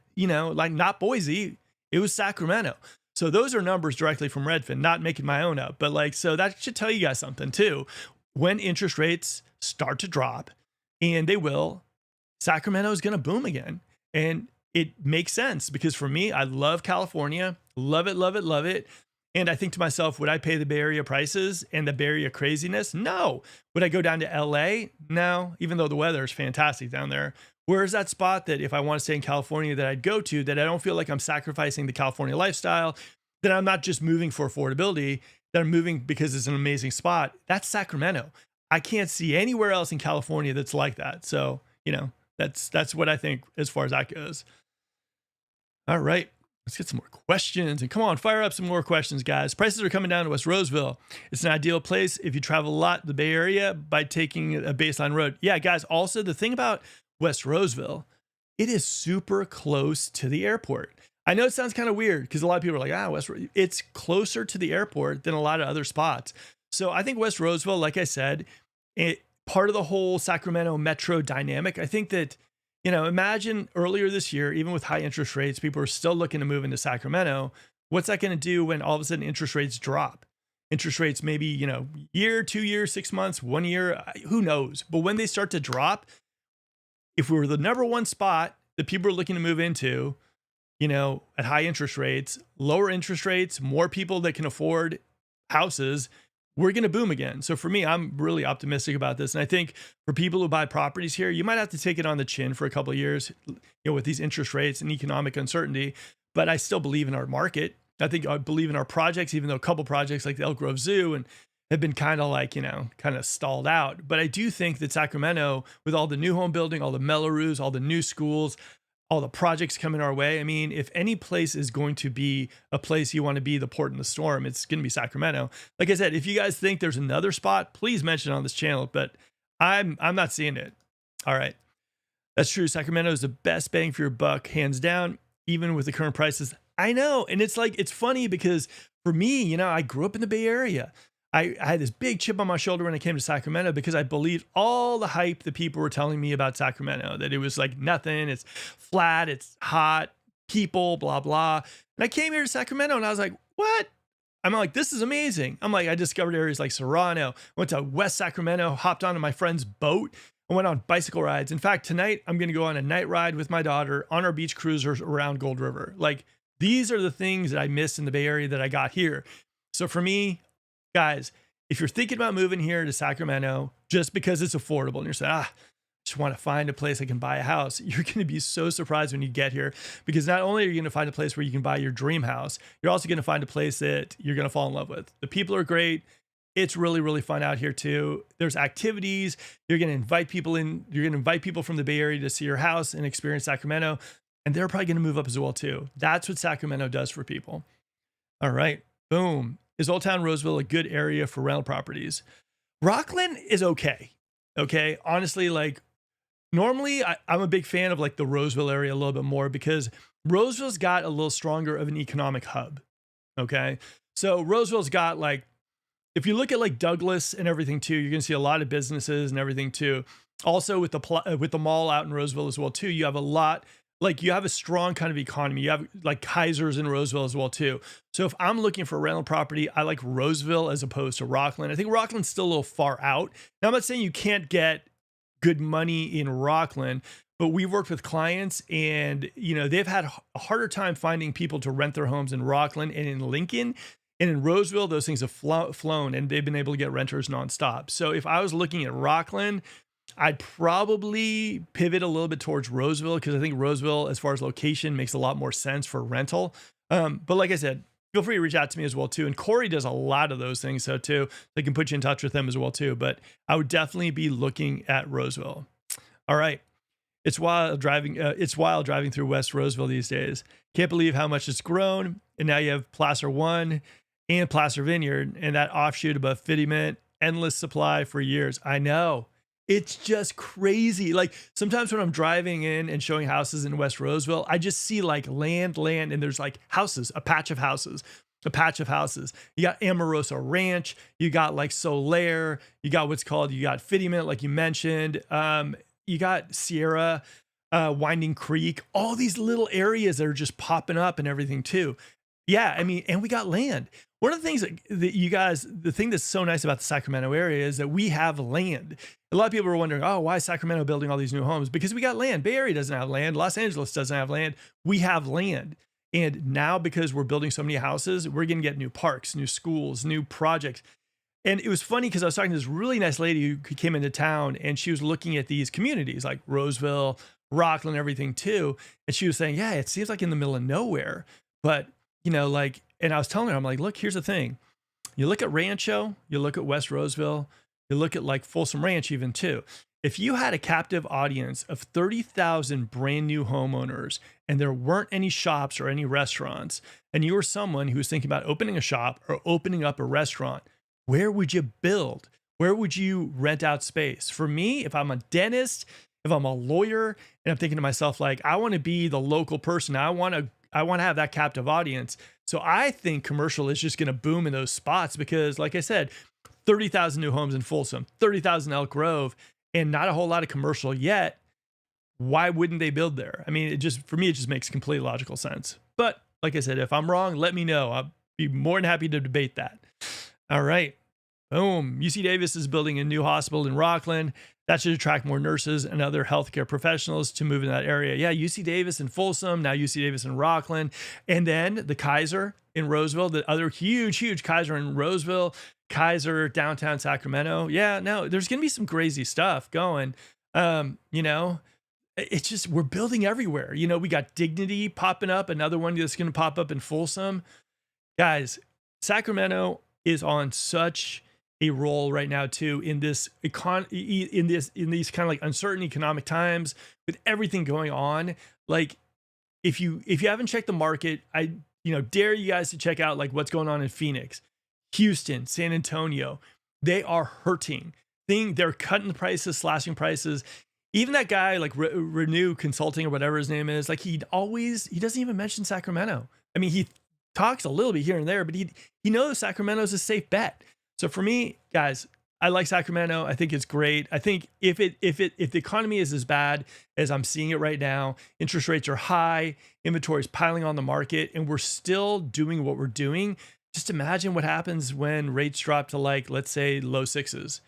Boise. It was Sacramento. So those are numbers directly from Redfin, not making my own up. But so that should tell you guys something too. When interest rates start to drop, and they will, Sacramento is going to boom again. And it makes sense because for me, I love California. Love it, love it, love it. And I think to myself, would I pay the Bay Area prices and the Bay Area craziness? No. Would I go down to LA? No, even though the weather is fantastic down there. Where's that spot that if I want to stay in California that I'd go to, that I don't feel like I'm sacrificing the California lifestyle, that I'm not just moving for affordability, that I'm moving because it's an amazing spot? That's Sacramento. I can't see anywhere else in California that's like that. So, you know, that's what I think as far as that goes. All right. Let's get some more questions, and come on, fire up some more questions, guys. Prices are coming down to West Roseville. It's an ideal place if you travel a lot, the Bay Area, by taking a baseline road. Yeah, guys. Also, the thing about West Roseville, it is super close to the airport. I know it sounds kind of weird because a lot of people are like, West Roseville. It's closer to the airport than a lot of other spots. So I think West Roseville, like I said, part of the whole Sacramento metro dynamic. I think that, you know, imagine earlier this year, even with high interest rates, people are still looking to move into Sacramento. What's that going to do when all of a sudden interest rates drop? Interest rates maybe, you know, year, 2 years, 6 months, 1 year, who knows? But when they start to drop, if we were the number one spot that people are looking to move into, you know, at high interest rates, lower interest rates, more people that can afford houses, we're going to boom again. So for me, I'm really optimistic about this. And I think for people who buy properties here, you might have to take it on the chin for a couple of years, you know, with these interest rates and economic uncertainty. But I still believe in our market. I think I believe in our projects, even though a couple projects like the Elk Grove Zoo and have been kind of like, you know, kind of stalled out. But I do think that Sacramento, with all the new home building, all the Mellorees, all the new schools, all the projects coming our way. I mean, if any place is going to be a place you want to be the port in the storm, it's going to be Sacramento. Like I said, if you guys think there's another spot, please mention it on this channel, but I'm not seeing it. All right. That's true. Sacramento is the best bang for your buck, hands down, even with the current prices. I know. And it's like, it's funny because for me, you know, I grew up in the Bay Area. I had this big chip on my shoulder when I came to Sacramento because I believed all the hype that people were telling me about Sacramento, that it was like nothing, it's flat, it's hot, people, blah, blah. And I came here to Sacramento and I was like, what? I'm like, this is amazing. I'm like, I discovered areas like Serrano, went to West Sacramento, hopped onto my friend's boat and went on bicycle rides. In fact, tonight I'm going to go on a night ride with my daughter on our beach cruisers around Gold River. Like, these are the things that I missed in the Bay Area that I got here. So for me, guys, if you're thinking about moving here to Sacramento just because it's affordable and you're saying, I just want to find a place I can buy a house, you're going to be so surprised when you get here, because not only are you going to find a place where you can buy your dream house, you're also going to find a place that you're going to fall in love with. The people are great. It's really, really fun out here too. There's activities. You're going to invite people in. You're going to invite people from the Bay Area to see your house and experience Sacramento. And they're probably going to move up as well too. That's what Sacramento does for people. All right. Boom. Is Old Town Roseville a good area for rental properties? Rockland is okay. Okay. Honestly, like normally I'm a big fan of like the Roseville area a little bit more because Roseville's got a little stronger of an economic hub. Okay. So Roseville's got like, if you look at like Douglas and everything too, you're going to see a lot of businesses and everything too. Also with the mall out in Roseville as well too, you have a lot, like you have a strong kind of economy. You have like Kaiser's in Roseville as well too. So if I'm looking for a rental property, I like Roseville as opposed to Rockland. I think Rockland's still a little far out. Now I'm not saying you can't get good money in Rockland, but we've worked with clients and, you know, they've had a harder time finding people to rent their homes in Rockland and in Lincoln. And in Roseville, those things have flown and they've been able to get renters nonstop. So if I was looking at Rockland, I'd probably pivot a little bit towards Roseville because I think Roseville, as far as location, makes a lot more sense for rental. But like I said, feel free to reach out to me as well too. And Corey does a lot of those things so too. They can put you in touch with them as well too. But I would definitely be looking at Roseville. All right. It's wild driving through West Roseville these days. Can't believe how much it's grown. And now you have Placer One and Placer Vineyard and that offshoot above Fittyment, endless supply for years. I know. It's just crazy. Like sometimes when I'm driving in and showing houses in West Roseville, I just see like land, and there's like houses, a patch of houses. You got Amorosa Ranch, you got like Solaire, you got you got Fittyment, like you mentioned. You got Sierra, Winding Creek, all these little areas that are just popping up and everything too. Yeah, I mean, and we got land. One of the things that you guys, the thing that's so nice about the Sacramento area is that we have land. A lot of people are wondering, oh, why is Sacramento building all these new homes? Because we got land. Bay Area doesn't have land. Los Angeles doesn't have land. We have land. And now because we're building so many houses, we're going to get new parks, new schools, new projects. And it was funny because I was talking to this really nice lady who came into town and she was looking at these communities like Roseville, Rockland, everything too. And she was saying, yeah, it seems like in the middle of nowhere. But, you know, like, and I was telling her, I'm like, look, here's the thing. You look at Rancho, you look at West Roseville, You look at like Folsom Ranch even too. If you had a captive audience of 30,000 brand new homeowners and there weren't any shops or any restaurants, and you were someone who was thinking about opening a shop or opening up a restaurant, where would you build? Where would you rent out space? For me, if I'm a dentist, if I'm a lawyer, and I'm thinking to myself, like, I want to be the local person. I want to have that captive audience. So I think commercial is just going to boom in those spots because, like I said, 30,000 new homes in Folsom, 30,000 Elk Grove, and not a whole lot of commercial yet. Why wouldn't they build there? I mean, for me, it just makes complete logical sense. But like I said, if I'm wrong, let me know. I'll be more than happy to debate that. All right. Boom. UC Davis is building a new hospital in Rockland. That should attract more nurses and other healthcare professionals to move in that area. Yeah, UC Davis in Folsom, now UC Davis in Rockland. And then the Kaiser in Roseville, the other huge Kaiser in Roseville, Kaiser downtown Sacramento. Yeah, no, there's going to be some crazy stuff going. It's just, we're building everywhere. We got Dignity popping up, another one that's going to pop up in Folsom. Guys, Sacramento is on such a roll right now too in this in these kind of like uncertain economic times with everything going on. Like if you haven't checked the market, I dare you guys to check out like what's going on in Phoenix, Houston, San Antonio. They are hurting. They're cutting the prices, slashing prices. Even that guy like Renew Consulting or whatever his name is, like he doesn't even mention Sacramento. I mean, he talks a little bit here and there, but he knows Sacramento's a safe bet. So for me, guys, I like Sacramento. I think it's great. I think if the economy is as bad as I'm seeing it right now, interest rates are high, inventory is piling on the market, and we're still doing what we're doing, just imagine what happens when rates drop to like, let's say, low sixes.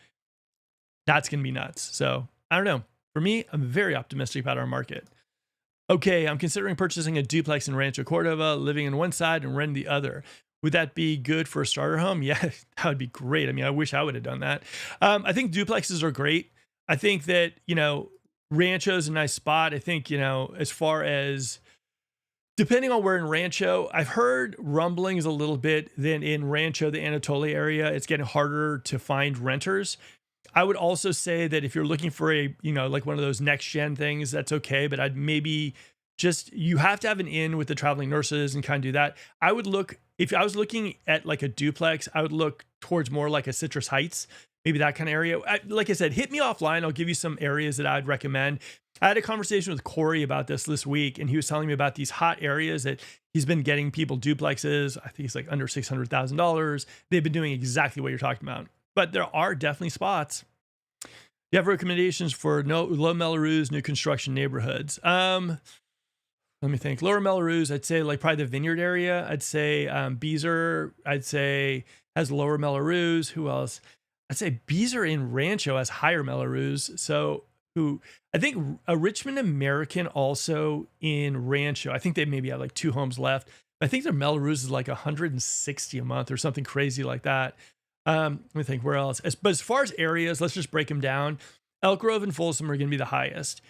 That's going to be nuts. So I don't know. For me, I'm very optimistic about our market. Okay, I'm considering purchasing a duplex in Rancho Cordova, living on one side and renting the other. Would that be good for a starter home? Yeah, that would be great. I mean, I wish I would have done that. I think duplexes are great. I think that, Rancho is a nice spot. I think, as far as depending on where in Rancho, I've heard rumblings a little bit that in Rancho, the Anatolia area, it's getting harder to find renters. I would also say that if you're looking for a, like one of those next gen things, that's okay. But I'd maybe you have to have an in with the traveling nurses and kind of do that. I would look, if I was looking at like a duplex, I would look towards more like a Citrus Heights, maybe that kind of area. Like I said, hit me offline. I'll give you some areas that I'd recommend. I had a conversation with Corey about this week, and he was telling me about these hot areas that he's been getting people duplexes. I think it's like under $600,000. They've been doing exactly what you're talking about. But there are definitely spots. Do you have recommendations for low Melrose, new construction neighborhoods? Let me think. Lower Melrose, I'd say like probably the Vineyard area. I'd say Beezer, I'd say has lower Melrose. Who else? I'd say Beezer in Rancho has higher Melrose. So I think a Richmond American also in Rancho. I think they maybe have like 2 homes left. I think their Melrose is like 160 a month or something crazy like that. Let me think where else. But as far as areas, let's just break them down. Elk Grove and Folsom are going to be the highest.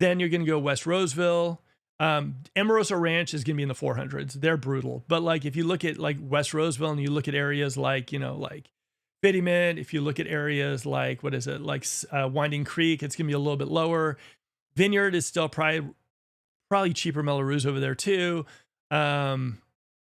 Then you're going to go West Roseville. Amoroso Ranch is going to be in the 400s. They're brutal. But like, if you look at like West Roseville and you look at areas like, like Fittyman, if you look at areas like, Winding Creek, it's going to be a little bit lower. Vineyard is still probably cheaper Melrose over there too. I'm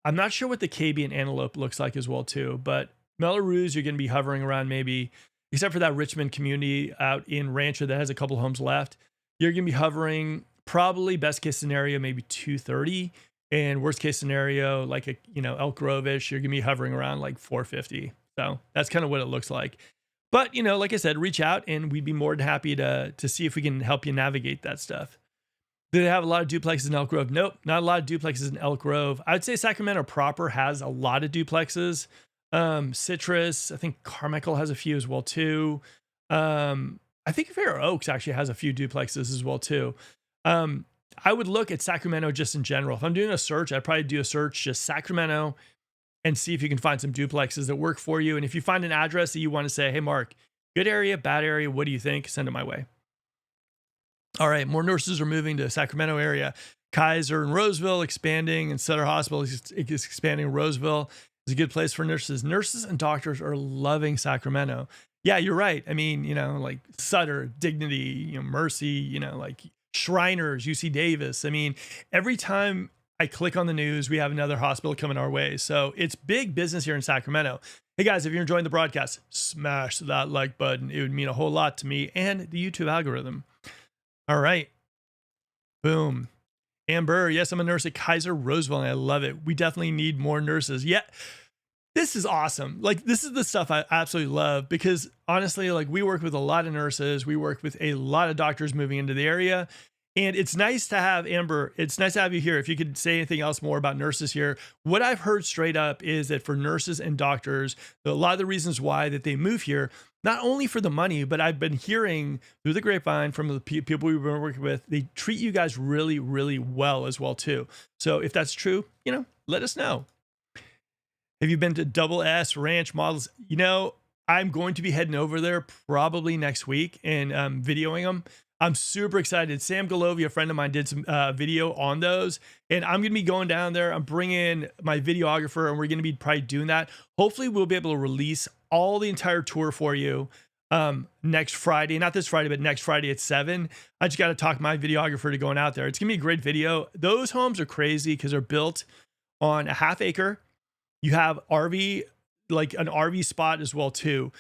not sure what the KB and Antelope looks like as well too, but Melrose, you're going to be hovering around maybe, except for that Richmond community out in Rancho that has a couple homes left, you're going to be hovering probably best case scenario, maybe 230, and worst case scenario, like Elk Grove-ish, you're going to be hovering around like 450. So that's kind of what it looks like. But, like I said, reach out and we'd be more than happy to see if we can help you navigate that stuff. Do they have a lot of duplexes in Elk Grove? Nope, not a lot of duplexes in Elk Grove. I'd say Sacramento proper has a lot of duplexes. Citrus, I think Carmichael has a few as well too. I think Fair Oaks actually has a few duplexes as well too. I would look at Sacramento just in general. If I'm doing a search, I'd probably do a search just Sacramento and see if you can find some duplexes that work for you. And if you find an address that you want to say, hey, Mark, good area, bad area, what do you think? Send it my way. All right, more nurses are moving to Sacramento area. Kaiser and Roseville expanding, and Sutter Hospital is expanding. Roseville is a good place for nurses. Nurses and doctors are loving Sacramento. Yeah, you're right. I mean, like Sutter, Dignity, Mercy, like Shriners, UC Davis. I mean, every time I click on the news, we have another hospital coming our way. So it's big business here in Sacramento. Hey guys, if you're enjoying the broadcast, smash that like button. It would mean a whole lot to me and the YouTube algorithm. All right. Boom. Amber, yes, I'm a nurse at Kaiser Roseville and I love it. We definitely need more nurses. Yeah. This is awesome. Like, this is the stuff I absolutely love because honestly, like, we work with a lot of nurses. We work with a lot of doctors moving into the area. And it's nice to have, Amber, it's nice to have you here. If you could say anything else more about nurses here. What I've heard straight up is that for nurses and doctors, a lot of the reasons why that they move here, not only for the money, but I've been hearing through the grapevine from the people we've been working with, they treat you guys really, really well as well too. So if that's true, let us know. Have you been to Double S Ranch Models? I'm going to be heading over there probably next week and videoing them. I'm super excited. Sam Golovia, a friend of mine, did some video on those, and I'm going to be going down there. I'm bringing my videographer, and we're going to be probably doing that. Hopefully, we'll be able to release all the entire tour for you next Friday. Not this Friday, but next Friday at 7. I just got to talk my videographer to going out there. It's going to be a great video. Those homes are crazy because they're built on a half acre. You have RV, like an RV spot as well too.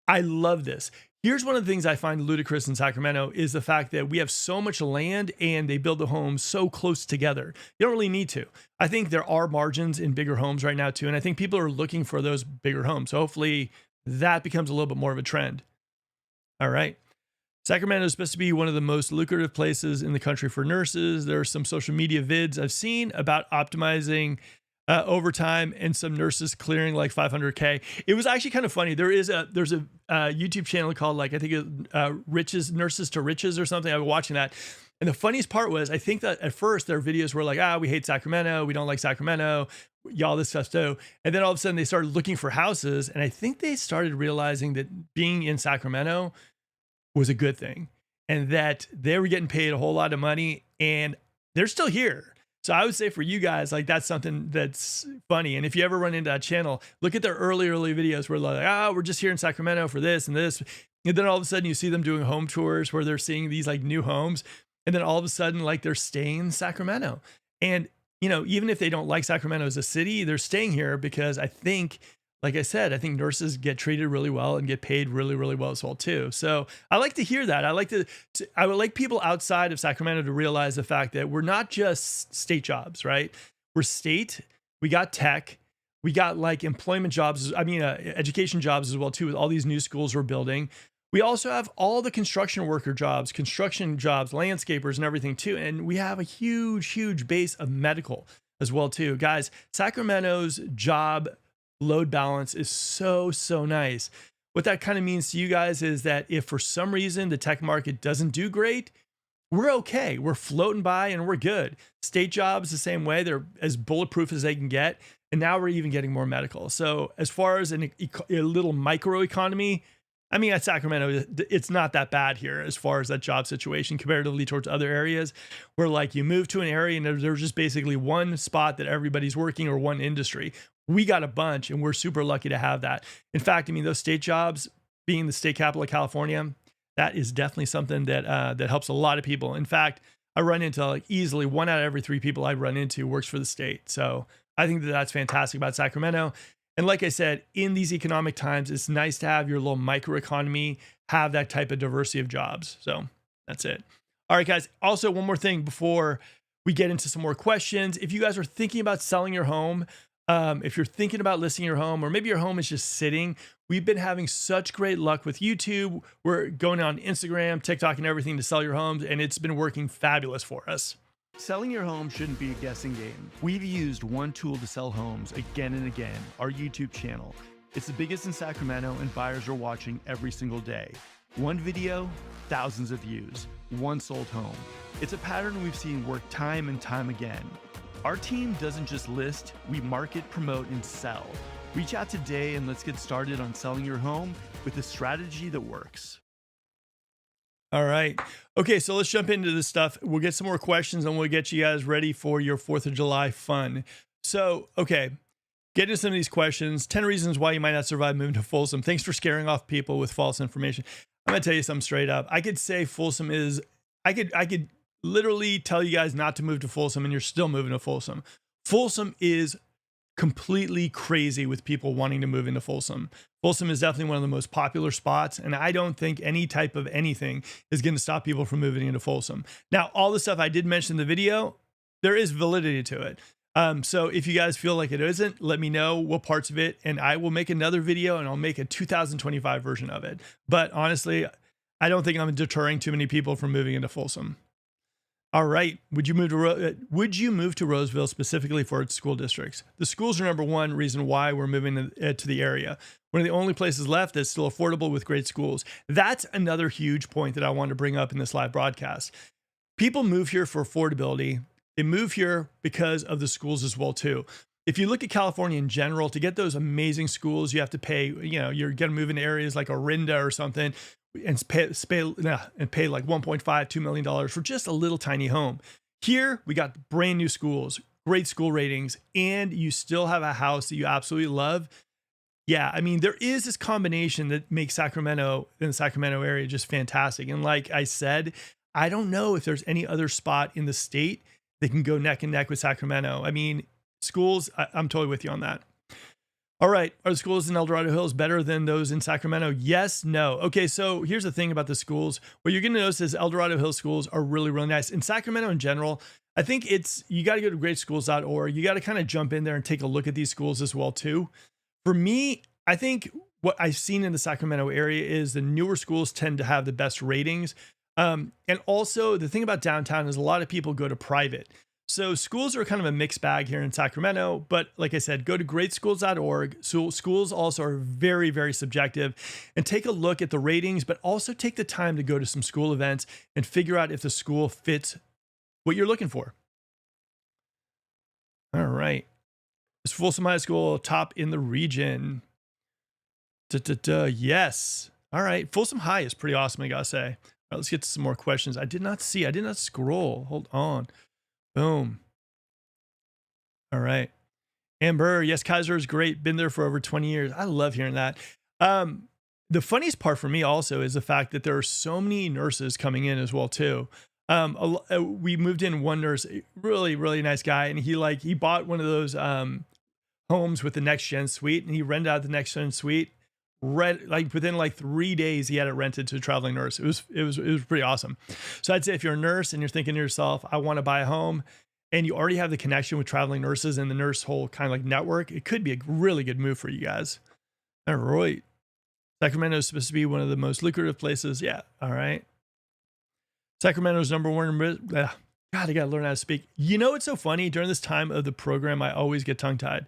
I love this. Here's one of the things I find ludicrous in Sacramento is the fact that we have so much land and they build the homes so close together. You don't really need to. I think there are margins in bigger homes right now too. And I think people are looking for those bigger homes. So hopefully that becomes a little bit more of a trend. All right. Sacramento is supposed to be one of the most lucrative places in the country for nurses. There are some social media vids I've seen about optimizing overtime and some nurses clearing like 500K. It was actually kind of funny. There's a YouTube channel called I think Nurses to Riches or something. I was watching that. And the funniest part was, I think that at first their videos were like, we hate Sacramento. We don't like Sacramento. Y'all this stuff too. And then all of a sudden they started looking for houses. And I think they started realizing that being in Sacramento was a good thing and that they were getting paid a whole lot of money and they're still here. So I would say for you guys, like that's something that's funny. And if you ever run into that channel, look at their early videos where they're like, we're just here in Sacramento for this and this. And then all of a sudden you see them doing home tours where they're seeing these like new homes. And then all of a sudden, like they're staying in Sacramento. And, even if they don't like Sacramento as a city, they're staying here because I think, like I said, I think nurses get treated really well and get paid really, really well as well too. So I like to hear that. I would like people outside of Sacramento to realize the fact that we're not just state jobs, right? We're state, we got tech, we got like employment jobs. Education jobs as well too, with all these new schools we're building. We also have all the construction worker jobs, landscapers and everything too. And we have a huge, huge base of medical as well too. Guys, Sacramento's job load balance is so, so nice. What that kind of means to you guys is that if for some reason the tech market doesn't do great, we're okay. We're floating by and we're good. State jobs the same way. They're as bulletproof as they can get. And now we're even getting more medical. So as far as a little micro economy, at Sacramento, it's not that bad here as far as that job situation comparatively towards other areas where like you move to an area and there's just basically one spot that everybody's working or one industry. We got a bunch and we're super lucky to have that. In fact, those state jobs being the state capital of California, that is definitely something that helps a lot of people. In fact, I run into like easily 1 out of every 3 people I run into works for the state. So I think that's fantastic about Sacramento. And like I said, in these economic times, it's nice to have your little microeconomy have that type of diversity of jobs. So that's it. All right, guys. Also, one more thing before we get into some more questions. If you guys are thinking about selling your home, if you're thinking about listing your home, or maybe your home is just sitting, we've been having such great luck with YouTube. We're going on Instagram, TikTok, and everything to sell your homes, and it's been working fabulous for us. Selling your home shouldn't be a guessing game. We've used one tool to sell homes again and again, our YouTube channel. It's the biggest in Sacramento and buyers are watching every single day. One video, thousands of views, one sold home. It's a pattern we've seen work time and time again. Our team doesn't just list, we market, promote, and sell. Reach out today and let's get started on selling your home with a strategy that works. All right. Okay, so let's jump into this stuff. We'll get some more questions and we'll get you guys ready for your 4th of July fun. So, okay, Get into some of these questions. 10 reasons why you might not survive moving to Folsom. Thanks for scaring off people with false information. I'm gonna tell you something straight up. I could say Folsom is, I could literally tell you guys not to move to Folsom and you're still moving to Folsom. Folsom is completely crazy with people wanting to move into Folsom. Folsom is definitely one of the most popular spots, and I don't think any type of anything is going to stop people from moving into Folsom. Now, all the stuff I did mention in the video, there is validity to it. So if you guys feel like it isn't, let me know what parts of it, and I will make another video and I'll make a 2025 version of it. But honestly, I don't think I'm deterring too many people from moving into Folsom. All right. Would you move to Roseville specifically for its school districts? The schools are number one reason why we're moving to the area. One of the only places left that's still affordable with great schools. That's another huge point that I want to bring up in this live broadcast. People move here for affordability. They move here because of the schools as well too. If you look at California in general, to get those amazing schools, you have to pay, you're going to move into areas like Orinda or something and pay like $1.5, $2 million for just a little tiny home. Here, we got brand new schools, great school ratings, and you still have a house that you absolutely love. Yeah, I mean, there is this combination that makes Sacramento in the Sacramento area just fantastic. And like I said, I don't know if there's any other spot in the state that can go neck and neck with Sacramento. I mean, schools, I'm totally with you on that. All right. Are the schools in El Dorado Hills better than those in Sacramento? Yes, no. Okay, so here's the thing about the schools. What you're going to notice is El Dorado Hills schools are really, really nice. In Sacramento in general, I think you got to go to greatschools.org. You got to kind of jump in there and take a look at these schools as well too. For me, I think what I've seen in the Sacramento area is the newer schools tend to have the best ratings. And also the thing about downtown is a lot of people go to private. So schools are kind of a mixed bag here in Sacramento, but like I said, go to greatschools.org. So schools also are very, very subjective, and take a look at the ratings, but also take the time to go to some school events and figure out if the school fits what you're looking for. All right. Is Folsom High School top in the region? Yes. All right. Folsom High is pretty awesome, I gotta say. All right, let's get to some more questions. I did not scroll. Hold on. Boom. All right. Amber, yes, Kaiser is great. Been there for over 20 years. I love hearing that. The funniest part for me also is the fact that there are so many nurses coming in as well too. We moved in one nurse, really, really nice guy. And he bought one of those homes with the next gen suite, and he rented out the next gen suite. Within like 3 days, he had it rented to a traveling nurse. It was pretty awesome. So I'd say if you're a nurse and you're thinking to yourself, I want to buy a home, and you already have the connection with traveling nurses and the nurse whole kind of like network, it could be a really good move for you guys. All right. Sacramento is supposed to be one of the most lucrative places. Yeah. All right. Sacramento's number one. God, I got to learn how to speak. You know, it's so funny during this time of the program, I always get tongue tied.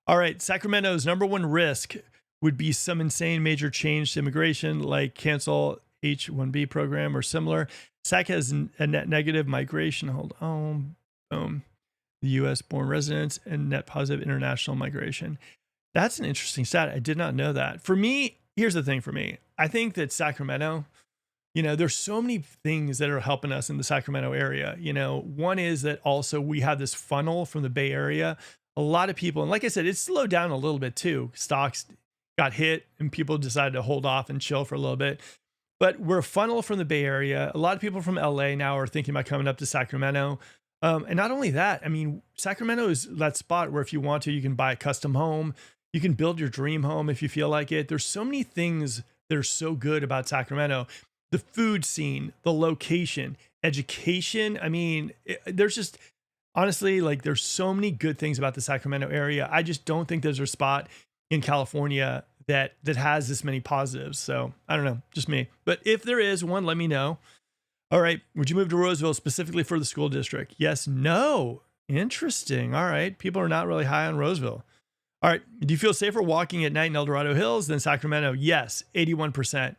All right. Sacramento's number one risk would be some insane major change to immigration, like cancel H-1B program or similar. SAC has a net negative migration. Hold on. Boom. The U.S. born residents and net positive international migration. That's an interesting stat. I did not know that. For me, here's the thing for me. I think that Sacramento, there's so many things that are helping us in the Sacramento area. One is that also we have this funnel from the Bay Area. A lot of people, and like I said, it's slowed down a little bit too. Stocks got hit and people decided to hold off and chill for a little bit. But we're a funnel from the Bay Area. A lot of people from LA now are thinking about coming up to Sacramento. And not only that, I mean, Sacramento is that spot where if you want to, you can buy a custom home. You can build your dream home if you feel like it. There's so many things that are so good about Sacramento. The food scene, the location, education. I mean, there's just, honestly, like there's so many good things about the Sacramento area. I just don't think there's a spot in California that has this many positives. So I don't know, just me. But if there is one, let me know. All right. Would you move to Roseville specifically for the school district? Yes, no. Interesting. All right. People are not really high on Roseville. All right. Do you feel safer walking at night in El Dorado Hills than Sacramento? Yes, 81%.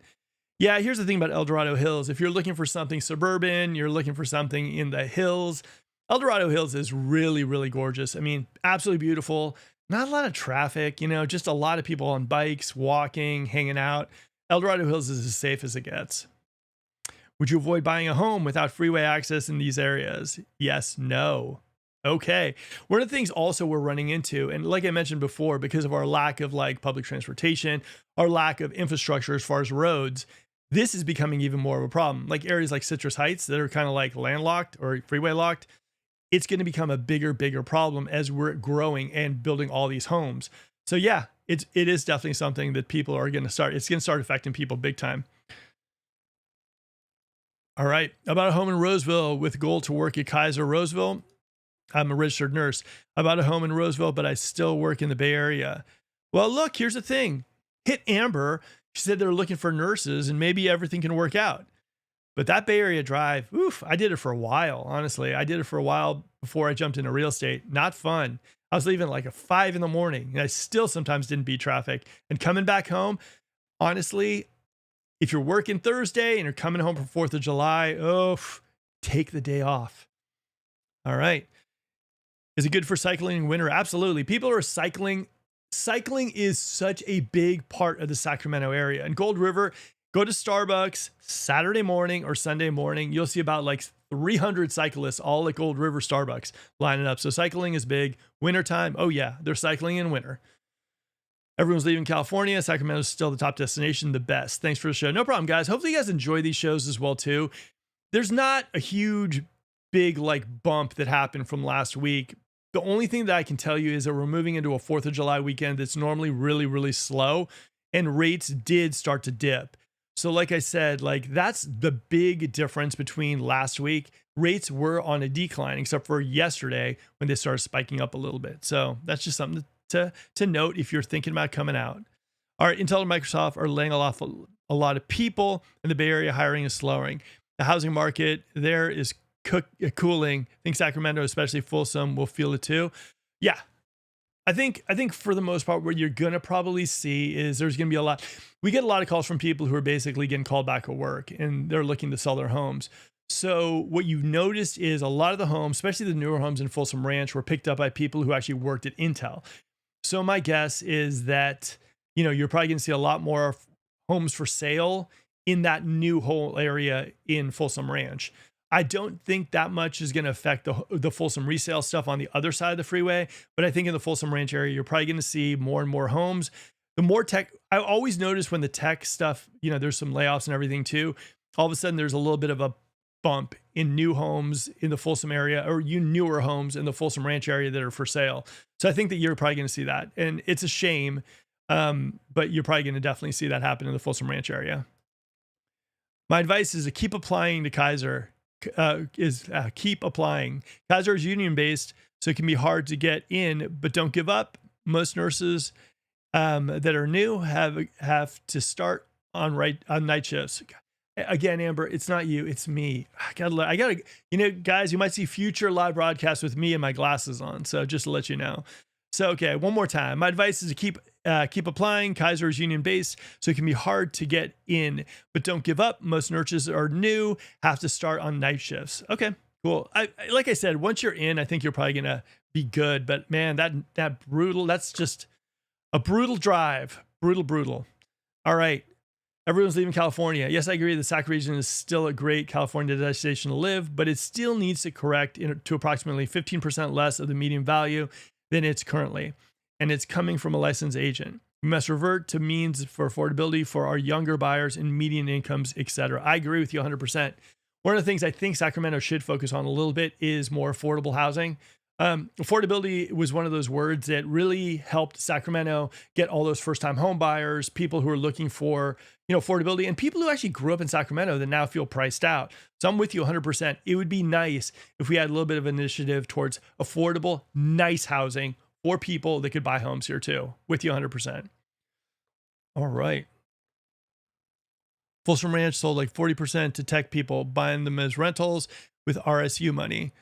Yeah, here's the thing about El Dorado Hills. If you're looking for something suburban, you're looking for something in the hills, El Dorado Hills is really, really gorgeous. I mean, absolutely beautiful. Not a lot of traffic, just a lot of people on bikes, walking, hanging out. El Dorado Hills is as safe as it gets. Would you avoid buying a home without freeway access in these areas? Yes, no. Okay. One of the things also we're running into, and like I mentioned before, because of our lack of like public transportation, our lack of infrastructure as far as roads, this is becoming even more of a problem. Like areas like Citrus Heights that are kind of like landlocked or freeway locked, it's going to become a bigger problem as we're growing and building all these homes. So yeah, it is definitely something that people are going to start. It's going to start affecting people big time. All right. About a home in Roseville with goal to work at Kaiser Roseville. I'm a registered nurse. I bought a home in Roseville, but I still work in the Bay Area. Well, look, here's the thing. Hit Amber. She said they're looking for nurses and maybe everything can work out. But that Bay Area drive, oof, I did it for a while, honestly. I did it for a while before I jumped into real estate. Not fun. I was leaving like at 5 in the morning and I still sometimes didn't beat traffic. And coming back home, honestly, if you're working Thursday and you're coming home for 4th of July, take the day off. All right. Is it good for cycling in winter? Absolutely. People are cycling. Cycling is such a big part of the Sacramento area. And Gold River, go to Starbucks Saturday morning or Sunday morning. You'll see about like 300 cyclists all at Gold River Starbucks lining up. So cycling is big. Wintertime, oh yeah, they're cycling in winter. Everyone's leaving California. Sacramento is still the top destination, the best. Thanks for the show. No problem, guys. Hopefully you guys enjoy these shows as well too. There's not a huge, big like bump that happened from last week. The only thing that I can tell you is that we're moving into a 4th of July weekend that's normally really slow, and rates did start to dip. So like I said, like that's the big difference between last week. Rates were on a decline, except for yesterday when they started spiking up a little bit. So that's just something to note if you're thinking about coming out. All right, Intel and Microsoft are laying off a lot of people in the Bay Area. Hiring is slowing. The housing market there is cooling. I think Sacramento, especially Folsom, will feel it too. Yeah, I think for the most part, what you're gonna probably see is there's gonna be a lot. We get a lot of calls from people who are basically getting called back at work and they're looking to sell their homes. So what you've noticed is a lot of the homes, especially the newer homes in Folsom Ranch, were picked up by people who actually worked at Intel. So my guess is that, you're probably gonna see a lot more homes for sale in that new whole area in Folsom Ranch. I don't think that much is going to affect the Folsom resale stuff on the other side of the freeway, but I think in the Folsom Ranch area, you're probably going to see more and more homes. The more tech, I always notice when the tech stuff, there's some layoffs and everything too. All of a sudden, there's a little bit of a bump in new homes in the Folsom area, or newer homes in the Folsom Ranch area that are for sale. So I think that you're probably going to see that, and it's a shame, but you're probably going to definitely see that happen in the Folsom Ranch area. My advice is to keep applying to Kaiser. Keep applying. Kaiser is union based, so it can be hard to get in, but don't give up. Most nurses that are new have to start on night shifts. Again, Amber, it's not you, it's me. I gotta, guys, you might see future live broadcasts with me and my glasses on. So just to let you know. So, okay, one more time. My advice is to keep applying. Kaiser is union based, so it can be hard to get in, but don't give up. Most nurses are new, have to start on night shifts. Okay, cool. Like I said, once you're in, I think you're probably gonna be good. But man, that brutal. That's just a brutal drive. Brutal. All right. Everyone's leaving California. Yes, I agree. The Sac region is still a great California destination to live, but it still needs to correct to approximately 15% less of the median value than it's currently. And it's coming from a licensed agent. We must revert to means for affordability for our younger buyers and median incomes, etc. I agree with you 100%. One of the things I think Sacramento should focus on a little bit is more affordable housing. Affordability was one of those words that really helped Sacramento get all those first-time home buyers, people who are looking for, affordability, and people who actually grew up in Sacramento that now feel priced out. So I'm with you 100%. It would be nice if we had a little bit of initiative towards affordable, nice housing for people that could buy homes here too. With you 100%. All right. Folsom Ranch sold like 40% to tech people, buying them as rentals with RSU money.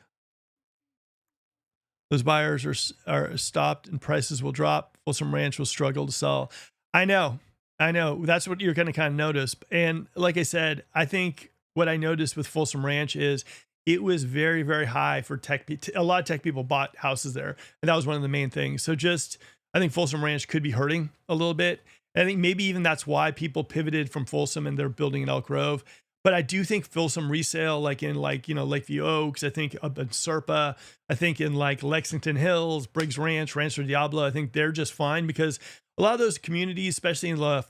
Those buyers are stopped and prices will drop. Folsom Ranch will struggle to sell. I know. That's what you're going to kind of notice. And like I said, I think what I noticed with Folsom Ranch is it was very, very high for tech. A lot of tech people bought houses there. And that was one of the main things. So I think Folsom Ranch could be hurting a little bit. And I think maybe even that's why people pivoted from Folsom and they're building in Elk Grove. But I do think Folsom resale, like in Lakeview Oaks, I think up in Serpa, I think in like Lexington Hills, Briggs Ranch, Rancho Diablo, I think they're just fine because a lot of those communities, especially in the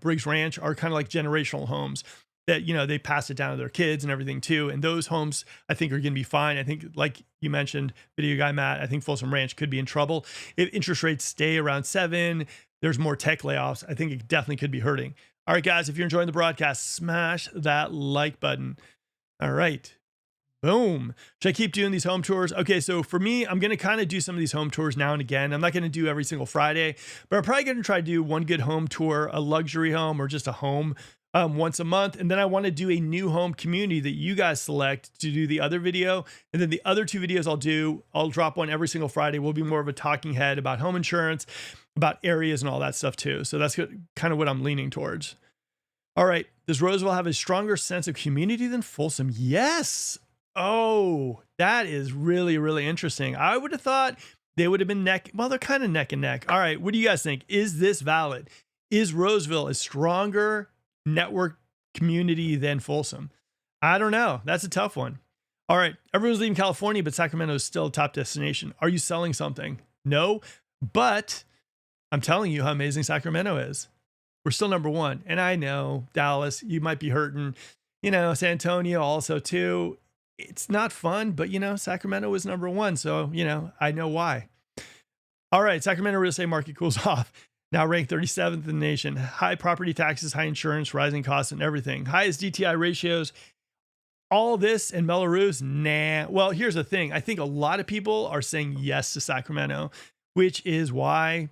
Briggs Ranch, are kind of like generational homes that, they pass it down to their kids and everything too. And those homes, I think, are going to be fine. I think, like you mentioned, video guy Matt, I think Folsom Ranch could be in trouble. If interest rates stay around 7, there's more tech layoffs. I think it definitely could be hurting. All right, guys, if you're enjoying the broadcast, smash that like button. All right. Boom. Should I keep doing these home tours? Okay, so for me, I'm going to kind of do some of these home tours now and again. I'm not going to do every single Friday, but I'm probably going to try to do one good home tour, a luxury home or just a home once a month. And then I want to do a new home community that you guys select to do the other video. And then the other 2 videos I'll drop one every single Friday. Will be more of a talking head about home insurance, about areas and all that stuff too. So that's kind of what I'm leaning towards. All right. Does Roseville have a stronger sense of community than Folsom? Yes. Oh, that is really, really interesting. I would have thought they would have been they're kind of neck and neck. All right. What do you guys think? Is this valid? Is Roseville a stronger network community than Folsom? I don't know. That's a tough one. All right. Everyone's leaving California, but Sacramento is still a top destination. Are you selling something? No, but I'm telling you how amazing Sacramento is. We're still number 1. And I know Dallas, you might be hurting, San Antonio also too. It's not fun, but Sacramento is number 1. So, I know why. All right. Sacramento real estate market cools off. Now ranked 37th in the nation. High property taxes, high insurance, rising costs, and everything. Highest DTI ratios. All this and Melrose, nah. Well, here's the thing. I think a lot of people are saying yes to Sacramento, which is why,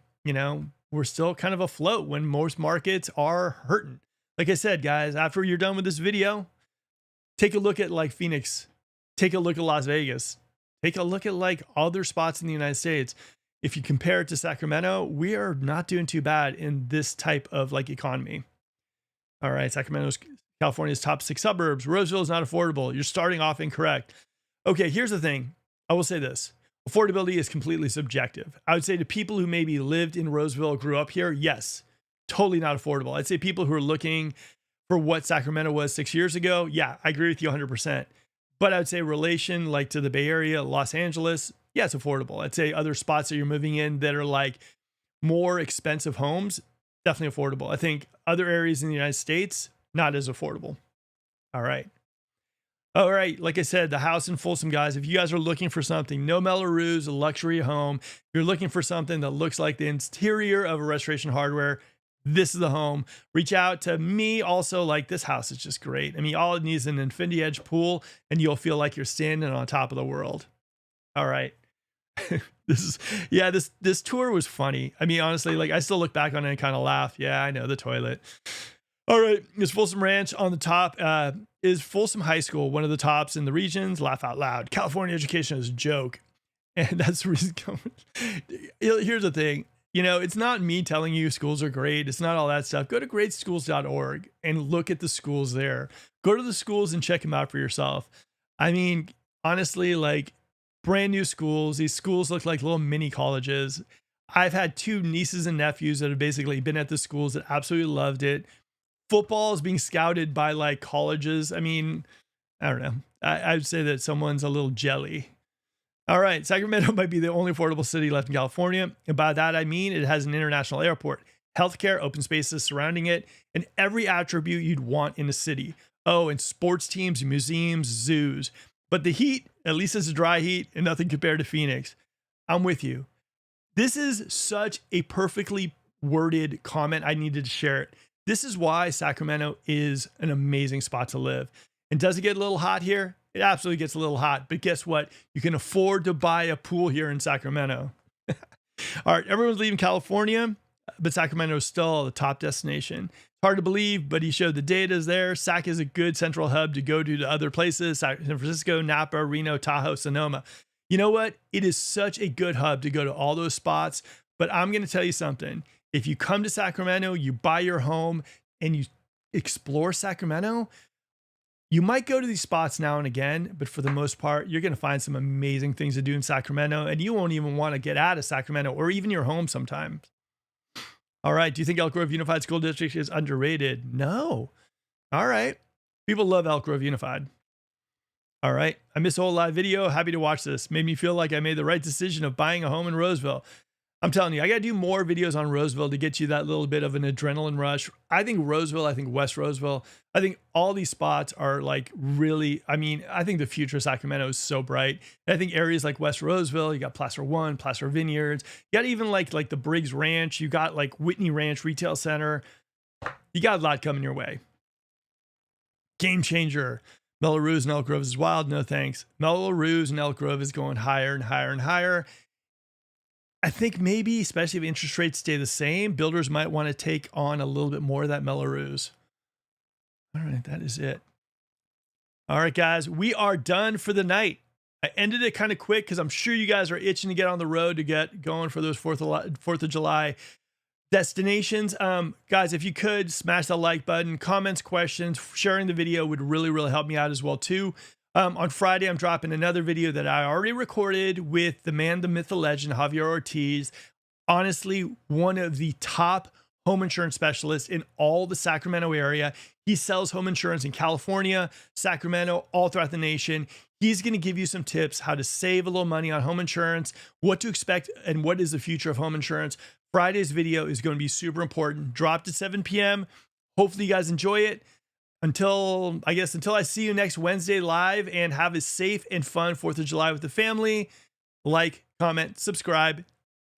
we're still kind of afloat when most markets are hurting. Like I said, guys, after you're done with this video, take a look at like Phoenix. Take a look at Las Vegas. Take a look at like other spots in the United States. If you compare it to Sacramento, we are not doing too bad in this type of like economy. All right, Sacramento's California's top 6 suburbs. Roseville is not affordable. You're starting off incorrect. Okay, here's the thing. I will say this. Affordability is completely subjective. I would say to people who maybe lived in Roseville, grew up here, yes, totally not affordable. I'd say people who are looking for what Sacramento was 6 years ago, yeah, I agree with you 100%. But I would say relation like to the Bay Area, Los Angeles, yeah, it's affordable. I'd say other spots that you're moving in that are like more expensive homes, definitely affordable. I think other areas in the United States, not as affordable. All right. All right. Like I said, the house in Folsom, guys, if you guys are looking for something, no Melrose, a luxury home, if you're looking for something that looks like the interior of a Restoration Hardware, this is the home. Reach out to me. Also, like, this house is just great. I mean, all it needs is an infinity edge pool and you'll feel like you're standing on top of the world. All right. This tour was funny. I mean, honestly, like I still look back on it and kind of laugh. Yeah, I know, the toilet. All right. Is Folsom Ranch on the top? Is Folsom High School one of the tops in the regions? Laugh out loud. California education is a joke. And that's the reason. Here's the thing. It's not me telling you schools are great. It's not all that stuff. Go to greatschools.org and look at the schools there. Go to the schools and check them out for yourself. I mean, honestly, like brand new schools. These schools look like little mini colleges. I've had 2 nieces and nephews that have basically been at the schools that absolutely loved it. Football is being scouted by like colleges. I mean, I don't know. I would say that someone's a little jelly. All right. Sacramento might be the only affordable city left in California. And by that, I mean, it has an international airport, healthcare, open spaces surrounding it, and every attribute you'd want in a city. Oh, and sports teams, museums, zoos. But the heat, at least it's a dry heat and nothing compared to Phoenix. I'm with you. This is such a perfectly worded comment. I needed to share it. This is why Sacramento is an amazing spot to live. And does it get a little hot here? It absolutely gets a little hot. But guess what? You can afford to buy a pool here in Sacramento. All right, everyone's leaving California, but Sacramento is still the top destination. It's hard to believe, but he showed the data is there. Sac is a good central hub to go to other places. San Francisco, Napa, Reno, Tahoe, Sonoma. You know what? It is such a good hub to go to all those spots. But I'm going to tell you something. If you come to Sacramento, you buy your home and you explore Sacramento, you might go to these spots now and again, but for the most part, you're going to find some amazing things to do in Sacramento, and you won't even want to get out of Sacramento or even your home sometimes. All right. Do you think Elk Grove Unified School District is underrated? No. All right. People love Elk Grove Unified. All right. I missed a whole live video. Happy to watch this. Made me feel like I made the right decision of buying a home in Roseville. I'm telling you, I got to do more videos on Roseville to get you that little bit of an adrenaline rush. I think Roseville, I think West Roseville, I think all these spots are like really, I mean, I think the future of Sacramento is so bright. And I think areas like West Roseville, you got Placer One, Placer Vineyards, you got even like the Briggs Ranch, you got like Whitney Ranch Retail Center. You got a lot coming your way. Game changer. Melrose and Elk Grove is wild. No thanks. Melrose and Elk Grove is going higher and higher and higher. I think maybe, especially if interest rates stay the same, builders might want to take on a little bit more of that Melrose. All right, that is it. All right, guys, we are done for the night. I ended it kind of quick because I'm sure you guys are itching to get on the road to get going for those 4th of July destinations. Guys, if you could smash that like button, comments, questions, sharing the video would really, really help me out as well too. On Friday, I'm dropping another video that I already recorded with the man, the myth, the legend, Javier Ortiz. Honestly, one of the top home insurance specialists in all the Sacramento area. He sells home insurance in California, Sacramento, all throughout the nation. He's going to give you some tips how to save a little money on home insurance, what to expect, and what is the future of home insurance. Friday's video is going to be super important. Dropped at 7 p.m. Hopefully you guys enjoy it. Until I see you next Wednesday live, and have a safe and fun 4th of July with the family. Like, comment, subscribe.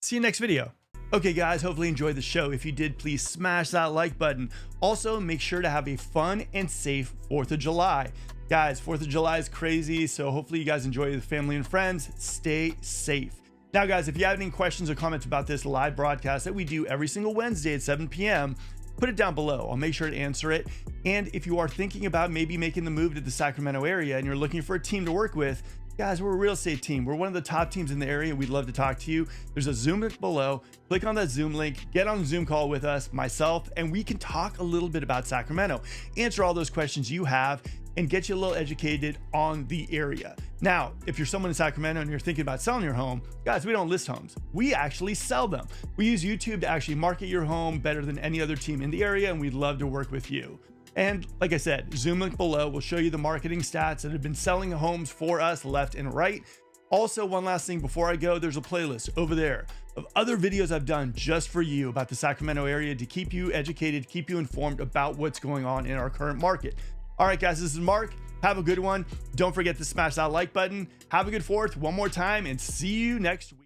See you next video. Okay, guys, hopefully you enjoyed the show. If you did, please smash that like button. Also, make sure to have a fun and safe 4th of July. Guys, 4th of July is crazy, so hopefully you guys enjoy with family and friends. Stay safe. Now, guys, if you have any questions or comments about this live broadcast that we do every single Wednesday at 7 p.m., put it down below. I'll make sure to answer it. And if you are thinking about maybe making the move to the Sacramento area and you're looking for a team to work with, guys, we're a real estate team. We're one of the top teams in the area. We'd love to talk to you. There's a Zoom link below. Click on that Zoom link, get on a Zoom call with us, myself, and we can talk a little bit about Sacramento, answer all those questions you have, and get you a little educated on the area. Now, if you're someone in Sacramento and you're thinking about selling your home, guys, we don't list homes. We actually sell them. We use YouTube to actually market your home better than any other team in the area, and we'd love to work with you. And like I said, Zoom link below will show you the marketing stats that have been selling homes for us left and right. Also, one last thing before I go, there's a playlist over there of other videos I've done just for you about the Sacramento area to keep you educated, keep you informed about what's going on in our current market. All right, guys, this is Mark. Have a good one. Don't forget to smash that like button. Have a good 4th one more time, and see you next week.